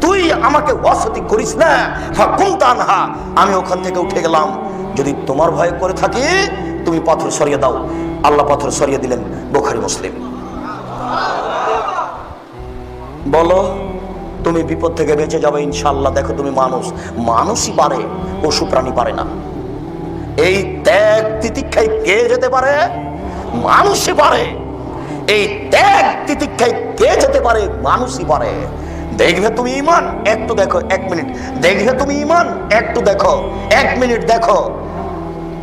তুই আমাকে ওয়াসতি করিস না। ফাকুনতানহা, আমি ওখান থেকে উঠে গেলাম। যদি তোমার ভয় করে থাকি তুমি পাথর সরিয়ে দাও। আল্লাহ পাথর সরিয়ে দিলেন। বুখারী মুসলিম। বলো তুমি বিপদ থেকে বেঁচে যাবে ইনশাআল্লাহ। দেখো তুমি মানুষই পারে, পশু প্রাণী পারে না। এই ত্যাগ তিতিক্ষায় কে যেতে পারে? মানুষই পারে। এই ত্যাগ তিতিক্ষায় কে যেতে পারে? মানুষই পারে। দেখবে তুমি ঈমান, একটু দেখো, 1 মিনিট দেখবে তুমি ঈমান, একটু দেখো, 1 মিনিট দেখো।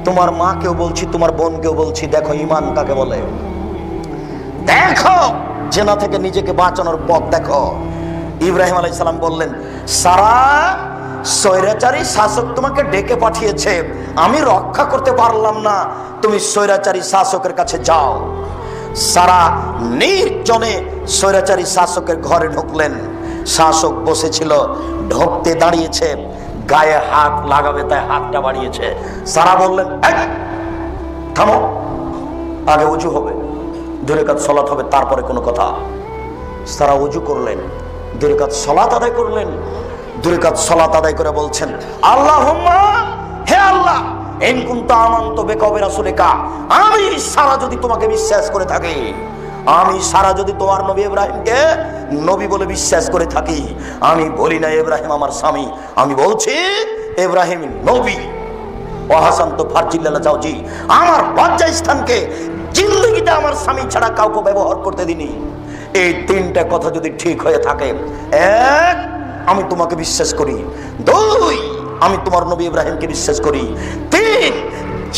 তোমার মাকেও বলছি, তোমার বোনকেও বলছি, দেখো ঈমান কাকে বলে। দেখো জেনা থেকে নিজেকে বাঁচানোর পথ দেখো। ইব্রাহিম আলাইহিস সালাম বললেন, সারা স্বৈরাচারী শাসক তোমাকে ডেকে পাঠিয়েছে, আমি রক্ষা করতে পারলাম না, তুমি স্বৈরাচারী শাসকের কাছে যাও। সারা নির্জনে স্বৈরাচারী শাসকের ঘরে ঢুকলেন। শাসক বসেছিল, ঢুকতে দাঁড়িয়েছে, গায়ে হাত লাগাবে তাই হাতটা বাড়িয়েছে। সারা বললেন, থামো, আগে উজু হবে, 2 রাকাত সালাত হবে, তারপরে কোনো কথা। সারা উজু করলেন, 2 রাকাত সালাত আদায় করলেন। 2 রাকাত সালাত আদায় করে বলছেন, আল্লাহুম্মা, হে আল্লাহ, ইন কুনতা আমানতু বিকা ওয়া বিরাসূলিকা, আমি সারা যদি তোমাকে বিশ্বাস করে থাকি, আমি সারা যদি তোমার নবী ইব্রাহিমকে নবী বলে বিশ্বাস করে থাকি, আমি বলি না ইব্রাহিম আমার স্বামী, আমি বলছি ইব্রাহিম নবী। ও হাসান তো ফারজিল্লাহ জাওজি, আমার লজ্জা স্থানকে জিন্দেগিতে আমার স্বামী ছাড়া কাউকে ব্যবহার করতে দিনি। এই 3টা কথা যদি ঠিক হয়ে থাকে, 1 আমি তোমাকে বিশ্বাস করি, 2 আমি তোমার নবী ইব্রাহিমকে বিশ্বাস করি, 3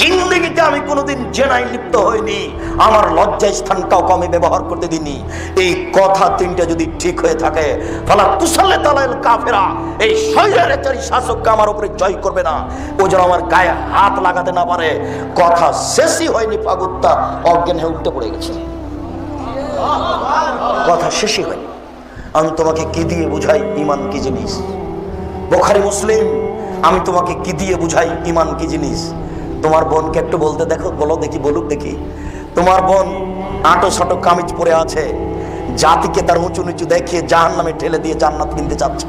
জিন্দেগিতে আমি কোনোদিন জেনায় লিপ্ত হইনি, আমার লজ্জা স্থান কাউকে আমি ব্যবহার করতে দিইনি। এই কথা 3টা যদি ঠিক হয়ে থাকে, ফালা তুসাল্লে তালাল কাফেরা, এই স্বৈরাচারী শাসককে আমার উপরে জয় করবে না, ও যেন আমার গায়ে হাত লাগাতে না পারে। কথা শেষই হয়নি, ফাগুত্তা অজ্ঞান হয়ে উল্টে পড়ে গেছে। কথা শেষই হয়নি। আমি তোমাকে কি দিয়ে বুঝাই ঈমান কি জিনিস? বুখারী মুসলিম। আমি তোমাকে কি দিয়ে বুঝাই ঈমান কি জিনিস? তোমার বোনকে একটু বলতে দেখো, বলো দেখি, বলুক দেখি। তোমার বোন আটো সাটো কামিজ পরে আছে, জাতিকে তার উঁচু নিচু দেখিয়ে জাহান্নামে ঠেলে দিয়ে জান্নাত কিনতে চাচ্ছে,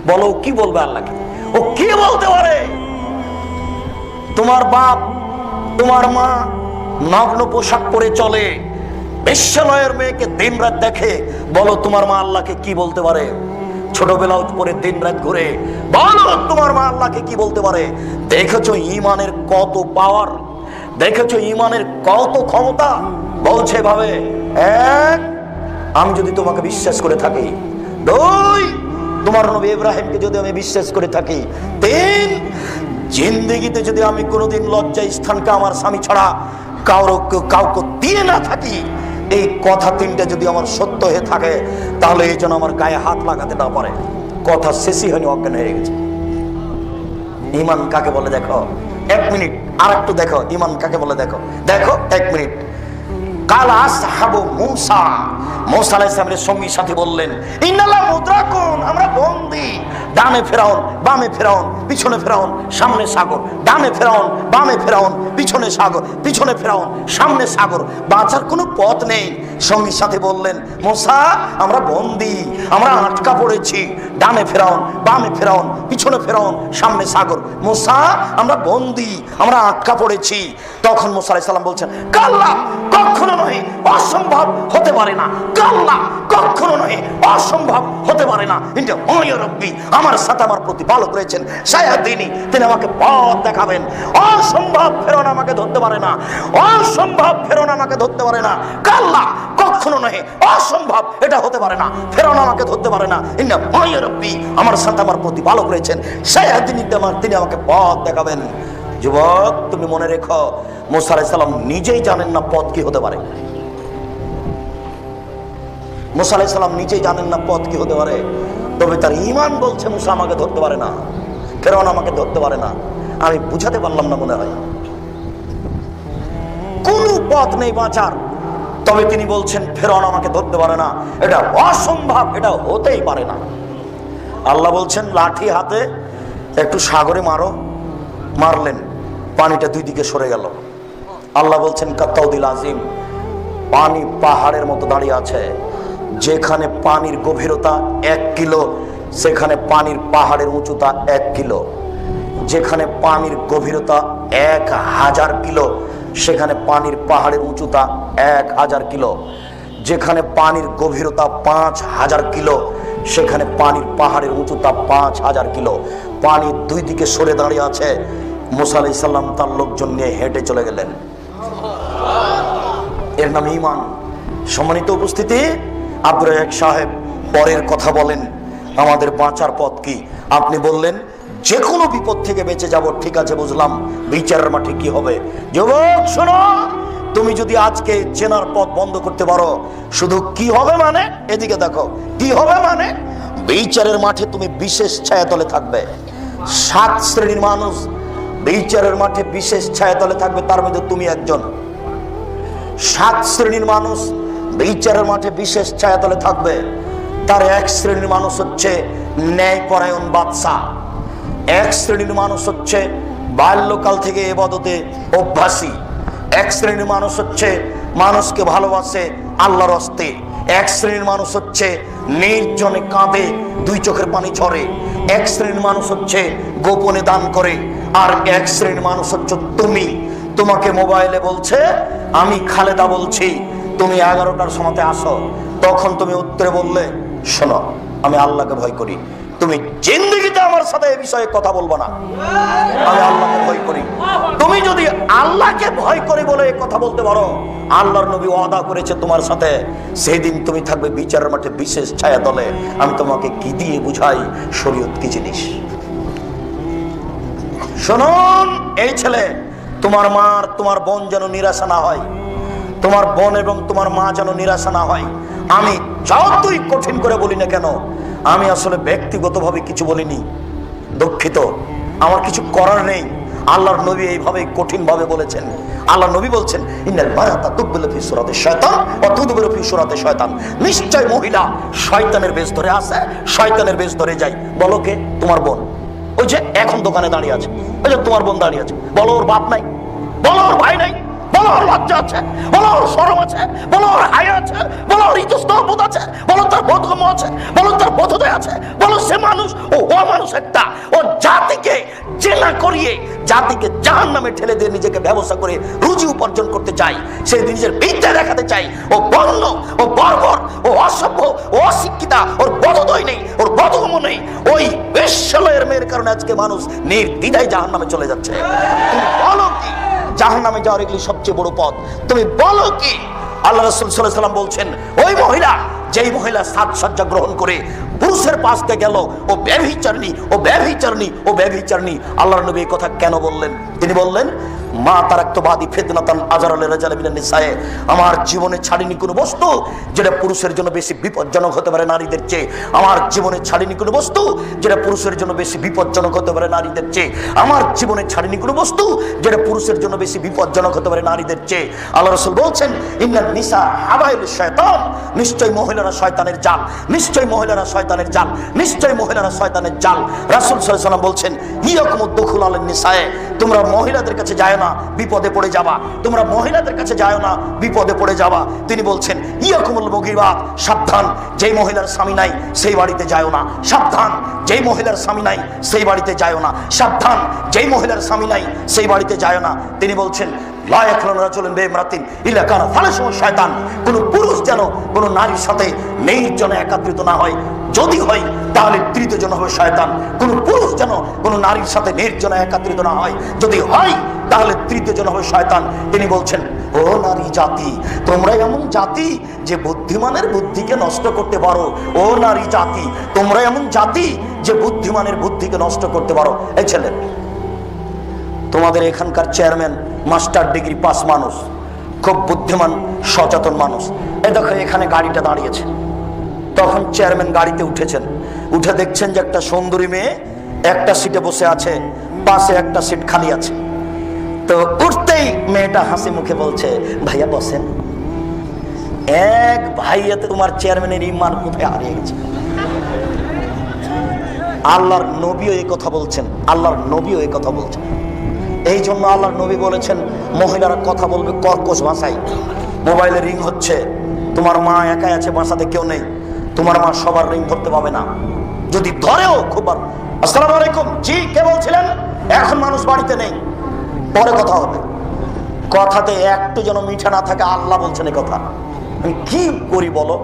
বলো কি বলবে আল্লাহকে? ও কি বলতে পারে? তোমার বাপ, তোমার মা নগ্ন পোশাক পরে চলে, বেশ্যালয়ের মেয়েকে দিন রাত দেখে, বলো তোমার মা আল্লাহকে কি বলতে পারে? ছোট ব্লাউজ পরে দিন রাত ঘুরে, বলো তোমার মা আল্লাহকে কি বলতে পারে? দেখেছো ঈমানের কত পাওয়ার, দেখেছো ঈমানের কত ক্ষমতা। বলছে ভাবে, 1 আমি যদি তোমাকে বিশ্বাস করে থাকি, 2 তোমার নবী ইব্রাহিমকে যদি আমি বিশ্বাস করে থাকি, 3 জিন্দেগিতে যদি আমি কোনোদিন লজ্জা স্থানকে আমার স্বামী ছাড়া কাউকে দিয়ে না থাকি, এই কথা তিনটা যদি আমার সত্য হয়ে থাকে, তাহলে এই জন্য আমার গায়ে হাত লাগাতে না পারে। কথা শেষই হয়নি, অজ্ঞান হয়ে গেছে। ইমান কাকে বলে দেখো, 1 মিনিট আর একটু দেখো ইমান কাকে বলে দেখো, দেখো 1 মিনিট। কাল আসহাবু মূসা, মূসা আলাইহিস সালামের সঙ্গী সাথী বললেন, ইন্নাল্লাহ মুদরাকুন, আমরা বন্দী। ডানে ফেরাউন, বামে ফেরাউন, পিছনে ফেরাউন, সামনে সাগর। ডানে ফেরাউন, বামে ফেরাউন, পিছনে সাগর, পিছনে ফেরাউন, সামনে সাগর। বাঁচার কোনো পথ নেই। সঙ্গী সাথী বললেন, মূসা আমরা বন্দী, আমরা আটকা পড়েছি। ডানে ফেরাউন, বামে ফেরাউন, পিছনে ফেরাউন, সামনে সাগর। মূসা আমরা বন্দী, আমরা আটকা পড়েছি। তখন মূসা আলাইহিস সালাম বলছেন, কাল্লা, কখনো নয়, অসম্ভব হতে পারে না। কাল্লা, কখনো নয়, অসম্ভব হতে পারে না। কিন্তু ওই রব্বি, আমার সাথে আমার প্রতিপালক রয়েছেন, সায়াদিনী, তিনি আমাকে পথ দেখাবেন। অসম্ভব ফেরাউন আমাকে ধরতে পারে না, অসম্ভব ফেরাউন আমাকে ধরতে পারে না। কাল্লা, কখনো নয়, অসম্ভব, এটা হতে পারে না, ফেরাউন আমাকে ধরতে পারে না। ইন্না ওই রব্বি, আমার সাথে আমার প্রতিপালক রয়েছেন, সায়াদিনী, তিনি আমাকে পথ দেখাবেন। যুবক, তুমি মনে রেখো, মূসা আলাইহিস সালাম নিজেই জানেন না পথ কি হতে পারে। মূসা আলাইহিস সালাম নিজেই জানেন না পথ কি হতে পারে, তবে তার ঈমান বলছে মূসা আমাকে ধরতে পারে না, ফেরাউন আমাকে ধরতে পারে না। আমি বুঝাতে পারলাম না মনে হয়, কোনো পথ নেই বাঁচার। তবে তিনি বলছেন ফেরাউন আমাকে ধরতে পারে না, এটা অসম্ভব, এটা হতেই পারে না। আল্লাহ বলছেন লাঠি হাতে একটু সাগরে মারো। মারলেন, পানিটা 2 দিকে সরে গেল। আল্লাহ বলছেন কাত্তাউদিল আজিম, পানি পাহাড়ের মতো দাঁড়িয়ে আছে। যেখানে পানির গভীরতা 1 কিলো, সেখানে পানির পাহাড়ের উঁচুতা 1 কিলো। যেখানে পানির গভীরতা 1000 কিলো, সেখানে পানির পাহাড়ের উঁচুতা 1000 কিলো। যেখানে পানির গভীরতা 5000 কিলো, সেখানে পানির পাহাড়ের উঁচুতা 5000 কিলো। পানি 2 দিকে সরে দাঁড়িয়ে আছে। মূসা আলাইহিস সালাম তার লোকজন নিয়ে হেঁটে চলে গেলেন। এর নাম ঈমান। সম্মানিত উপস্থিতি, আব্দুর রাজ্জাক সাহেব পরের কথা বলেন, আমাদের বাঁচার পথ কি? আপনি বললেন যে কোনো বিপদ থেকে বেঁচে যাব, ঠিক আছে বুঝলাম, বিচারের মাঠে কি হবে? যুবক শোনো, তুমি যদি আজকে চেনার পথ বন্ধ করতে পারো, শুধু কি হবে মানে, এদিকে দেখো, কি হবে মানে, বিচারের মাঠে তুমি বিশেষ ছায়াতলে থাকবে। 7 শ্রেণীর মানুষ বিচারের মাঠে বিশেষ ছায়াতলে থাকবে, তার মধ্যে তুমি একজন। 7 শ্রেণীর মানুষ বিচারের মাঠে বিশেষ ছায়াতলে থাকবে। তার 1 শ্রেণীর মানুষ হচ্ছে ন্যায়পরায়ণ বাদশা। 1 শ্রেণীর মানুষ হচ্ছে বাল্যকাল থেকে ইবাদতে অভ্যাসী। 1 শ্রেণীর মানুষ হচ্ছে মানুষকে ভালোবাসে আল্লাহর হস্তে। 1 শ্রেণীর মানুষ হচ্ছে নির্জনে কাঁদে, 2 চোখের পানি ঝরে। 1 শ্রেণীর মানুষ হচ্ছে গোপনে দান করে। আর 1 শ্রেণীর মানুষ হচ্ছে তুমি। তোমাকে মোবাইলে বলছে, আমি খালেদা বলছি, তুমি 11টার সময়তে আসো। তখন তুমি উত্তরে বললে, শোনো, আমি আল্লাহকে ভয় করি। তুমি জিন্দেগিতে আমার সাথে এই বিষয়ে কথা বলবো না, আমি আল্লাহকে ভয় করি। তুমি যদি আল্লাহকে ভয় করি বলে কথা বলতে পারো, আল্লাহর নবী ওয়াদা করেছে তোমার সাথে, সেই দিন তুমি থাকবে বিচারের মাঠে বিশেষ ছায়াতলে। আমি তোমাকে কি দিয়ে বুঝাই শরীয়ত কি জিনিস? শুনুন, এই ছেলে, তোমার মা আর তোমার বোন যেন নিরাশা না হয়, তোমার বোন এবং তোমার মা যেন নিরাশা না হয়। আমি যতই কঠিন করে বলি না কেন, আমি আসলে ব্যক্তিগতভাবে কিছু বলিনি, দুঃখিত, আমার কিছু করার নেই। আল্লাহর নবী এইভাবে কঠিন ভাবে বলেছেন। আল্লাহ নবী বলছেন, ইন্নাল মারাতা তুকবিলু ফি সূরাতি শায়তান ওয়া তুদবিরু ফি সূরাতি শায়তান। নিশ্চয় মহিলা শয়তানের বেশ ধরে আসে, শয়তানের বেশ ধরে যায়। বলো কে? তোমার বোন। ওই যে এখন দোকানে দাঁড়িয়ে আছে, ওই যে তোমার বোন দাঁড়িয়ে আছে। বলো ওর বাপ নাই, বলো ওর ভাই নাই, বলো ওর লজ্জা আছে, বলো ওর শরম আছে, বলো ওর হায়া আছে, বলো ওর ইতস্তবোধ আছে, বলো তার বোধগম্য আছে, বলো তার বোধোদয় আছে, বলো সে মানুষ, ও মানুষ একটা। ও জাতিকে জেনা করিয়ে, জাতিকে জাহান্নামে ঠেলে দিয়ে নিজেকে ব্যবসা করে রুজি উপার্জন করতে চাই, সে নিজের বিদ্যা দেখাতে চাই। ও বন্য, ও বর্বর, ও অসভ্য, ও অশিক্ষিতা, ওর বোধোদয় নেই, ওর বোধগম্য নেই। ওই বেশ্যালয়ের মেয়ের কারণে আজকে মানুষ নির্দ্বিধায় জাহান্নামে চলে যাচ্ছে। তুমি বলো কি জাহান্নামে যাওয়ার এগুলি সবচেয়ে বড় পথ? তুমি বলো কি? আল্লাহ রাসূল সাল্লাল্লাহু আলাইহি ওয়াসাল্লাম বলছেন, ওই মহিলা যেই মহিলা সাজসজ্জা গ্রহণ করে পুরুষের পাশ দিয়ে গেল, ও ব্যভিচারিণী, ও ব্যভিচারিণী, ও ব্যভিচারিণী। আল্লাহর নবী এই কথা কেন বললেন? তিনি বললেন, মা তারাক্তুবাদি ফিতনাতান আজারাল রাজাল মিনান নিসায়ে, আমার জীবনে ছাড়িনি কোনো বস্তু যেটা পুরুষের জন্য বেশি বিপজ্জনক হতে পারে নারীদের চেয়ে। আমার জীবনে ছাড়িনি কোনো বস্তু যেটা পুরুষের জন্য বেশি বিপজ্জনক হতে পারে নারীদের চেয়ে। আমার জীবনে ছাড়িনি কোনো বস্তু যেটা পুরুষের জন্য বেশি বিপজ্জনক হতে পারে নারীদের চেয়ে। আল্লাহ রাসূল বলছেন, ইন্নান নিসা হাবাইলুশ শায়তান, নিশ্চয় মহিলারা শয়তানের জাল, নিশ্চয় মহিলারা শয়তানের জাল, নিশ্চয় মহিলারা শয়তানের জাল। রাসূল সাল্লাল্লাহু আলাইহি ওয়াসাল্লাম বলছেন, ইয়াকুমুদ দুখুল আলান নিসায়ে, তোমরা মহিলাদের কাছে যায় না, বিপদে পড়ে যাবা। তোমরা মহিলাদের কাছে যায় না, বিপদে পড়ে যাবা। তিনি বলছেন, ইয়াকুমুল মুগীরাত, সাবধান, যেই মহিলার স্বামী নাই সেই বাড়িতে যায় না। সাবধান, যেই মহিলার স্বামী নাই সেই বাড়িতে যায় না। সাবধান, যেই মহিলার স্বামী নাই সেই বাড়িতে যায় না। তিনি বলছেন, লা ইয়াখলুন রাজুলুন বিইমরাতিন ইল্লা কানা ফালাসুহু শায়তান, কোন পুরুষ যেন কোন নারীর সাথে নির্জনে একত্রিত না হয়, যদি হয় তাহলে তৃতীয় জন হবে শয়তান। কোন পুরুষ যেন কোন নারীর সাথে নির্জনে একত্রিত না হয়, যদি হয় তাহলে তৃতীয় জন হবে শয়তান। তিনি বলছেন, ও নারী জাতি, তোমরা এমন জাতি যে বুদ্ধিমানের বুদ্ধিকে নষ্ট করতে পারো। ও নারী জাতি, তোমরা এমন জাতি যে বুদ্ধিমানের বুদ্ধিকে নষ্ট করতে পারো। এই ছেলে, তোমাদের এখানকার চেয়ারম্যান মাস্টার ডিগ্রি পাস মানুষ, খুব বুদ্ধিমান সচেতন মানুষ। এই দেখো এখানে গাড়িটা দাঁড়িয়েছে, তখন চেয়ারম্যান গাড়িতে উঠেছেন, উঠে দেখছেন যে একটা সুন্দরী মেয়ে একটা সিটে বসে আছে, পাশে একটা সিট খালি আছে। তো উঠতেই মেয়েটা হাসি মুখে বলছে, ভাইয়া বসেন। এক ভাইয়াতে তোমার চেয়ারম্যানের ইমান কোথায় হারিয়ে গেছে। আল্লাহর নবীও এই কথা বলছেন, আল্লাহর নবীও এই কথা বলছেন। এই জন্য আল্লাহর নবী বলেছেন, মহিলারা কথা বলবে কর্কশ ভাষায়। মোবাইলে রিং হচ্ছে, তোমার মা একাই আছে, বাসাতে কেউ নেই, তোমার মা সবার রিং ধরতে পাবে না। যদি ধরেও খুব, আসসালামু আলাইকুম, জি কে বলছিলেন, এখন মানুষ বাড়িতে নেই, পরে কথা হবে। কথাতে একটু যেন মিঠা না থাকে। আল্লাহ বলছেন এই কথা। আমি কি করি বলো,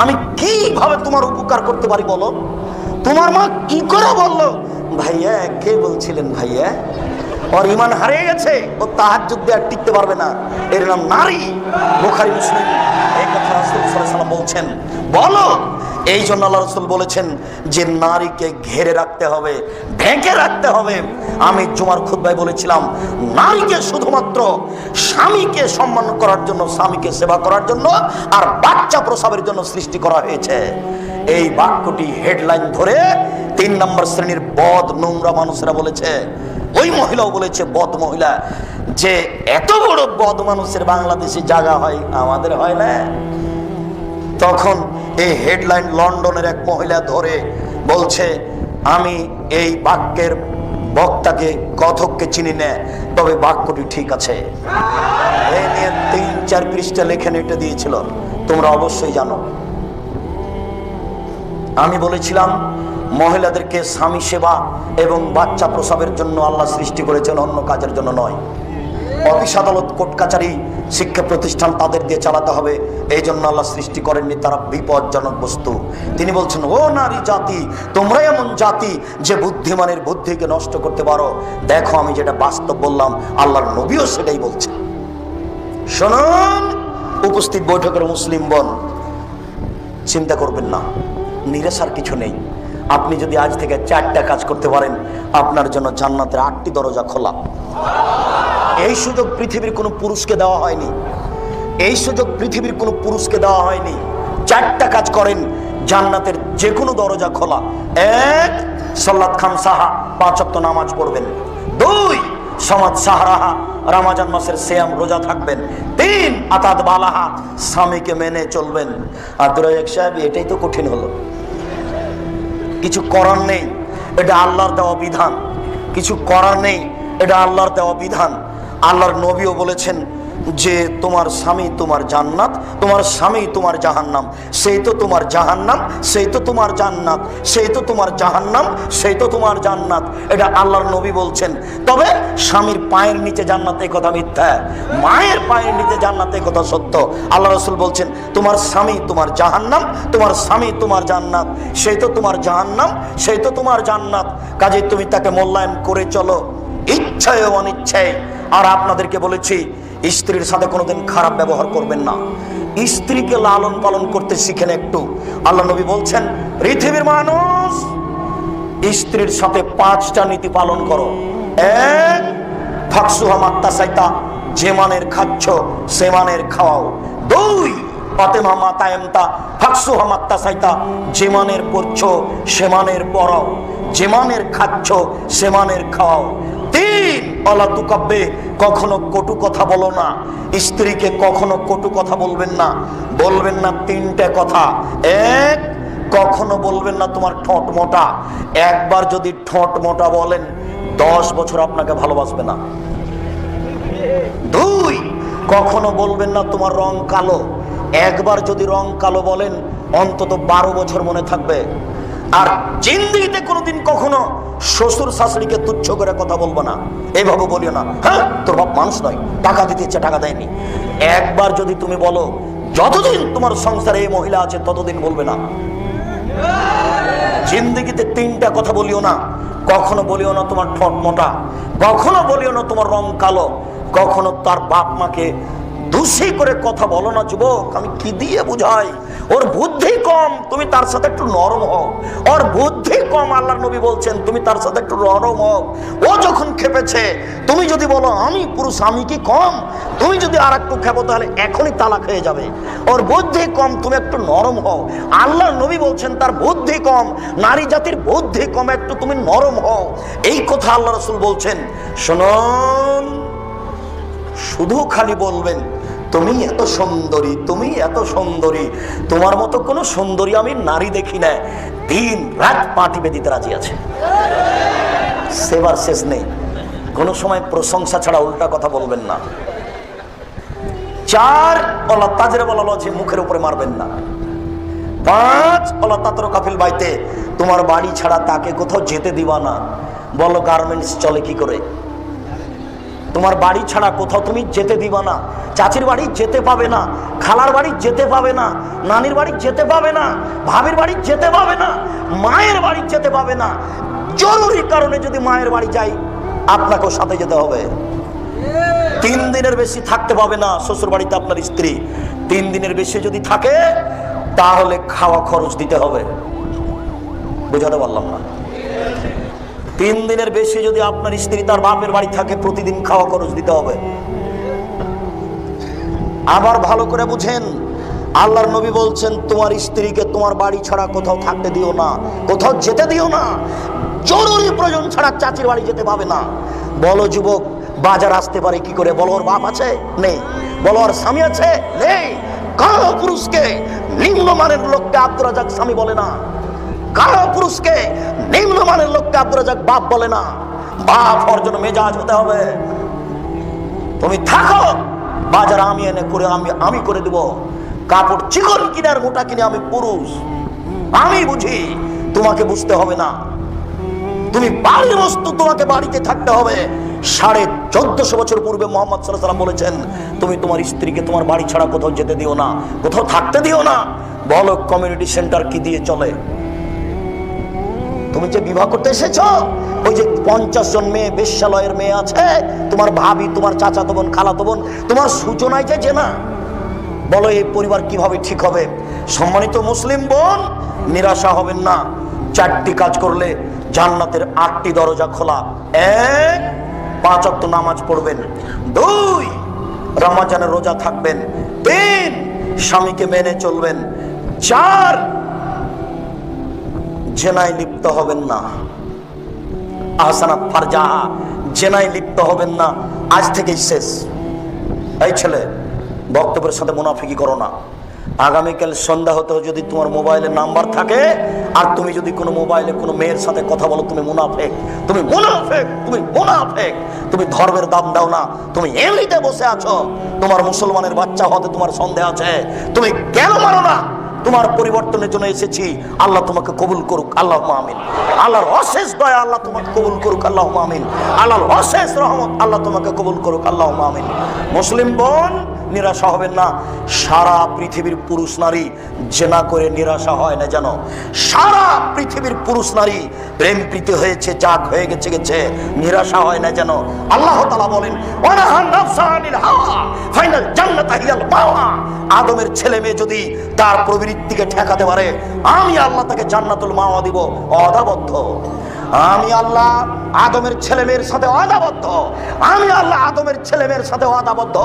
আমি কিভাবে তোমার উপকার করতে পারি বলো। তোমার মা কি করে বললো, ভাইয়া কে বলছিলেন ভাইয়া, ওর ইমান হারিয়ে গেছে, ও তাহাজ্জুদ দিয়ে আর টিকতে পারবে না, এর নাম নারী। বুখারী মুসলিম এই কথা রাসূল সাল্লাল্লাহু আলাইহি ওয়াসাল্লাম বলছেন। বলো, এই জন্য আল্লাহ রাসূল বলেছেন যে নারীকে ঘেরে রাখতে হবে, ঢেকে রাখতে হবে। আমি জুমার খুতবায় বলেছিলাম, নারীকে শুধুমাত্র স্বামীকে সম্মান করার জন্য, স্বামীকে সেবা করার জন্য আর বাচ্চা প্রসবের জন্য সৃষ্টি করা হয়েছে। এই বাক্যটি হেডলাইন ধরে ৩ নম্বর শ্রেণীর বদ নোংরা মানুষরা বলেছে, ওই মহিলাও বলেছে, বদ মহিলা, যে এত বড় বদ মানুষের বাংলাদেশে জায়গা হয়, আমাদের হয় না। তখন এই হেডলাইন লন্ডনের এক মহিলা ধরে বলছে, আমি এই বাক্যের বক্তাকে, কথককে চিনি না, তবে বাক্যটি ঠিক আছে। এই নিয়ে ৩-৪ পৃষ্ঠা লেখে নেটে দিয়েছিল, তোমরা অবশ্যই জানো। আমি বলেছিলাম, মহিলাদেরকে স্বামী সেবা এবং বাচ্চা প্রসবের জন্য আল্লাহ সৃষ্টি করেছেন, অন্য কাজের জন্য নয়। অফিস আদালত কোর্ট কাচারি শিক্ষা প্রতিষ্ঠান তাদের দিয়ে চালাতে হবে, এই জন্য আল্লাহ সৃষ্টি করেননি, তারা বিপজ্জনক বস্তু। তিনি বলছেন, ও নারী জাতি, তোমরা এমন জাতি যে বুদ্ধিমানের বুদ্ধিকে নষ্ট করতে পারো। দেখো আমি যেটা বাস্তব বললাম, আল্লাহর নবীও সেটাই বলছেন। শুনুন উপস্থিত বৈঠকের মুসলিম বোন, চিন্তা করবেন না, নিরাশার কিছু নেই। আপনি যদি আজ থেকে 4টা কাজ করতে পারেন, আপনার জন্য জান্নাতের 8টি দরজা খোলা। এই সুযোগ পৃথিবীর কোনো পুরুষকে দেওয়া হয়নি, এই সুযোগ পৃথিবীর কোনো পুরুষকে দেওয়া হয়নি। 4টা কাজ করেন, জান্নাতের যে কোনো দরজা খোলা। 1, সালাত খামসাহা, 5 ওয়াক্ত নামাজ পড়বেন। 2, সমাজ সাহারাহা, রমজান মাসের সিয়াম রোজা থাকবেন। 3, আতাত বালাহা, স্বামীকে মেনে চলবেন। আব্দুর রাজ্জাক সাহেব, এটাই তো কঠিন হলো। কিছু করার নেই, এটা আল্লাহর দেওয়া বিধান। কিছু করার নেই, এটা আল্লাহর দেওয়া বিধান। আল্লাহর নবীও বলেছেন যে তোমার স্বামী তোমার জান্নাত, তোমার স্বামী তোমার জাহান্নাম। সেই তো তোমার জাহান্নাম, সেই তো তোমার জান্নাত, সেই তো তোমার জাহান্নাম, সেই তো তোমার জান্নাত। এটা আল্লাহর নবী বলছেন। তবে স্বামীর পায়ের নিচে জান্নাত, এই কথা মিথ্যা। মায়ের পায়ের নিচে জান্নাত, এই কথা সত্য। আল্লাহ রাসূল বলছেন, তোমার স্বামী তোমার জাহান্নাম, তোমার স্বামী তোমার জান্নাত। সেই তো তোমার জাহান্নাম, সেই তো তোমার জান্নাত। কাজে তুমি তাকে মূল্যায়ন করে চলো, ইচ্ছায় ও অনিচ্ছায়। আর আপনাদেরকে বলেছি, স্ত্রীর সাথে কোনোদিন খারাপ ব্যবহার করবেন না। স্ত্রীকে লালন পালন করতে শিখেন একটু। আল্লাহ নবী বলছেন, পৃথিবীর মানুষ, স্ত্রীর সাথে 5টা নীতি পালন করো। 1, ফাকসুহা মাত্তাসাইতা, যে মানের খাচ্ছ সে মানের খাওয়াও। 2, ফাতেমা মাতায়েমতা ফাকসুহা মাত্তাসাইতা, যে মানের পড়ছো সে মানের পড়াও, যে মানের খাচ্ছ সে মানের খাওয়াও। 3, অলা তুকাব্বে, কখনো কটু কথা বলো না। স্ত্রীকে কখনো কটু কথা বলবেন না। বলবেন না 3টে কথা। 1, কখনো বলবেন না তোমার ঠোঁট মোটা। একবার যদি ঠোঁট মোটা বলেন 10 বছর আপনাকে ভালোবাসবে না। 2, কখনো বলবেন না তোমার রং কালো। একবার যদি রং কালো বলেন অন্তত 12 বছর মনে থাকবে। আর জিন্দেগিতে কোনোদিন কখনো শ্বশুর শাশুড়িকে তুচ্ছ করে কথা বলবো না। এইভাবে বলিও না, হ্যাঁ তোর বাপ মানুষ নয়, টাকা দিতে ইচ্ছে টাকা দেয়নি। একবার যদি তুমি বলো, যতদিন তোমার সংসারে এই মহিলা আছে ততদিন বলবে না। জিন্দেগিতে 3টা কথা বলিও না। কখনো বলিও না তোমার ঠোঁট মোটা, কখনো বলিও না তোমার রং কালো, কখনো তার বাপ মাকে দোষী করে কথা বলো না। যুবক, আমি কি দিয়ে বুঝাই? ওর বুদ্ধি কম, তুমি তার সাথে একটু নরম হও। ওর বুদ্ধি কম, আল্লাহর নবী বলছেন তুমি তার সাথে একটু নরম হও। ও যখন খেপেছে, তুমি যদি বলো আমি পুরুষ, আমি কি কম? তুমি যদি আর একটু খেপো তাহলে এখনই তালাক হয়ে যাবে। ওর বুদ্ধি কম, তুমি একটু নরম হও। আল্লাহর নবী বলছেন তার বুদ্ধি কম, নারী জাতির বুদ্ধি কম, একটু তুমি নরম হও। এই কথা আল্লাহ রাসূল বলছেন। শুনুন, শুধু খালি বলবেন তুমি এত সুন্দরী, তুমি এত সুন্দরী, তোমার মতো কোন সুন্দরী আমি নারী দেখি না। 3 রাত পা টিপে দিতে রাজি আছে, সেবার শেষ নেই। কোন সময় প্রশংসা ছাড়া উল্টা কথা বলবেন না। 4, অলা তাজরে বলা আছে, মুখের উপরে মারবেন না। 5, অলা তাতর কাফিল বাইতে, তোমার বাড়ি ছাড়া তাকে কোথাও যেতে দিবা না। বলো গার্মেন্টস চলে কি করে? তোমার বাড়ি ছাড়া কোথাও তুমি যেতে দিবা না। চাচির বাড়ি যেতে পাবে না, খালার বাড়ি যেতে পাবে না, নানির বাড়ি যেতে পাবে না, ভাবির বাড়ি যেতে পাবে না, মায়ের বাড়ি যেতে পাবে না। জরুরি কারণে যদি মায়ের বাড়ি যাই আপনাকেও সাথে যেতে হবে। 3 দিনের বেশি থাকতে পাবে না শ্বশুর বাড়িতে আপনার স্ত্রী। 3 দিনের বেশি যদি থাকে তাহলে খাওয়া খরচ দিতে হবে। বুঝাতে পারলাম না? 3 দিনের বেশি যদি আপনার স্ত্রী তার বাপের বাড়ি থাকে, প্রতিদিন খাওয়া খরচ দিতে হবে। আবার ভালো করে বুঝেন, আল্লাহর নবী বলছেন তোমার স্ত্রীকে তোমার বাড়ি ছাড়া কোথাও থাকতে দিও না, কোথাও যেতে দিও না। জরুরি প্রয়োজন ছাড়া চাচির বাড়ি যেতে পাবে না। বলো যুবক, বাজার আসতে পারে কি করে? বলো ওর বাপ আছে? নেই। বলো ওর স্বামী আছে? নেই। কারো পুরুষকে নিম্নমানের লোককে আব্দুর রাজ্জাক স্বামী বলে না। কারো পুরুষকে নিম্নমানের লোককে আব্দুর রাজ্জাক বাপ বলে না। বাপ হওয়ার জন্য মেজাজ হতে হবে। তুমি থাকো, বাজার আমি এনে করে আমি করে দেব। কাপড় চিকন কিনে আর মোটা কিনে আমি পুরুষ, আমি বুঝি, তোমাকে বুঝতে হবে না। তুমি বাড়ির বস্তু, তোমাকে বাড়িতে থাকতে হবে। 1450 বছর পূর্বে মুহাম্মদ সাল্লাল্লাহু আলাইহি ওয়াসাল্লাম বলেছেন তুমি তোমার স্ত্রীকে তোমার বাড়ি ছাড়া কোথাও যেতে দিও না, কোথাও থাকতে দিও না। বলো কমিউনিটি সেন্টার কি দিয়ে চলে? তুমি যে বিবাহ করতে এসেছো, ওই যে 50 জন মেয়ে বেশ্যালয়ের মেয়ে আছে, তোমার ভাবি, তোমার চাচাতো বোন, খালাতো বোন, তোমার সূচনায় যে না। বলো এই পরিবার কিভাবে ঠিক হবে? সম্মানিত মুসলিম বোন, নিরাশা হবেন না। 4টি কাজ করলে জান্নাতের 8টি দরজা খোলা। 1, 5 ওয়াক্ত নামাজ পড়বেন। 2, রমজানের রোজা থাকবেন। 3, স্বামীকে মেনে চলবেন। 4, জেনায় লিপ্ত হবেন না। আহসানাত ফারজাহা, জেনায় লিপ্ত হবেন না। আজ থেকেই শেষ। এই ছেলে, বক্তব্যের সাথে মুনাফিকি করো না। আগামীকাল সন্ধ্যা হতে যদি তোমার মোবাইলে নাম্বার থাকে আর তুমি যদি কোনো মোবাইলে কোনো মেয়ের সাথে কথা বলো, তুমি মুনাফিক, তুমি মুনাফিক, তুমি মুনাফিক। তুমি ধর্মের দাম দাও না। তুমি এমনিতে বসে আছো, তোমার মুসলমানের বাচ্চা হতে তোমার সন্দেহ আছে, তুমি কেন মানো না? তোমার পরিবর্তনের জন্য এসেছি। আল্লাহ তোমাকে কবুল করুক, আল্লাহুম্মা আমিন। আল্লাহর অশেষ দয়া আল্লাহ তোমাকে কবুল করুক, আল্লাহুম্মা আমিন। আল্লাহর অশেষ রহমত আল্লাহ তোমাকে কবুল করুক, আল্লাহুম্মা আমিন। মুসলিম বোন, নিরাশা হবেন না। সারা পৃথিবীর পুরুষ নারী জেনা করে নিরাশা হয় না যেন। সারা পৃথিবীর পুরুষ নারী প্রেম প্রীতি হয়েছে, যাক হয়ে গেছে গেছে, নিরাশা হয় না যেন। আল্লাহ তাআলা বলেন ওয়ানাহান নাফসা আনিল হাওয়া ফাইনাল জান্নাতা হিয়াল মাওয়া। আদমের ছেলে মেয়ে যদি তার প্রবৃত্তিকে ঠেকাতে পারে, আমি আল্লাহ তাকে জান্নাতুল মাওয়া দিব অদাবদ্ধ। আমি আল্লাহ আদমের ছেলে মেয়ের সাথে অদাবদ্ধ। আমি আল্লাহ আদমের ছেলে মেয়ের সাথে অদাবদ্ধ।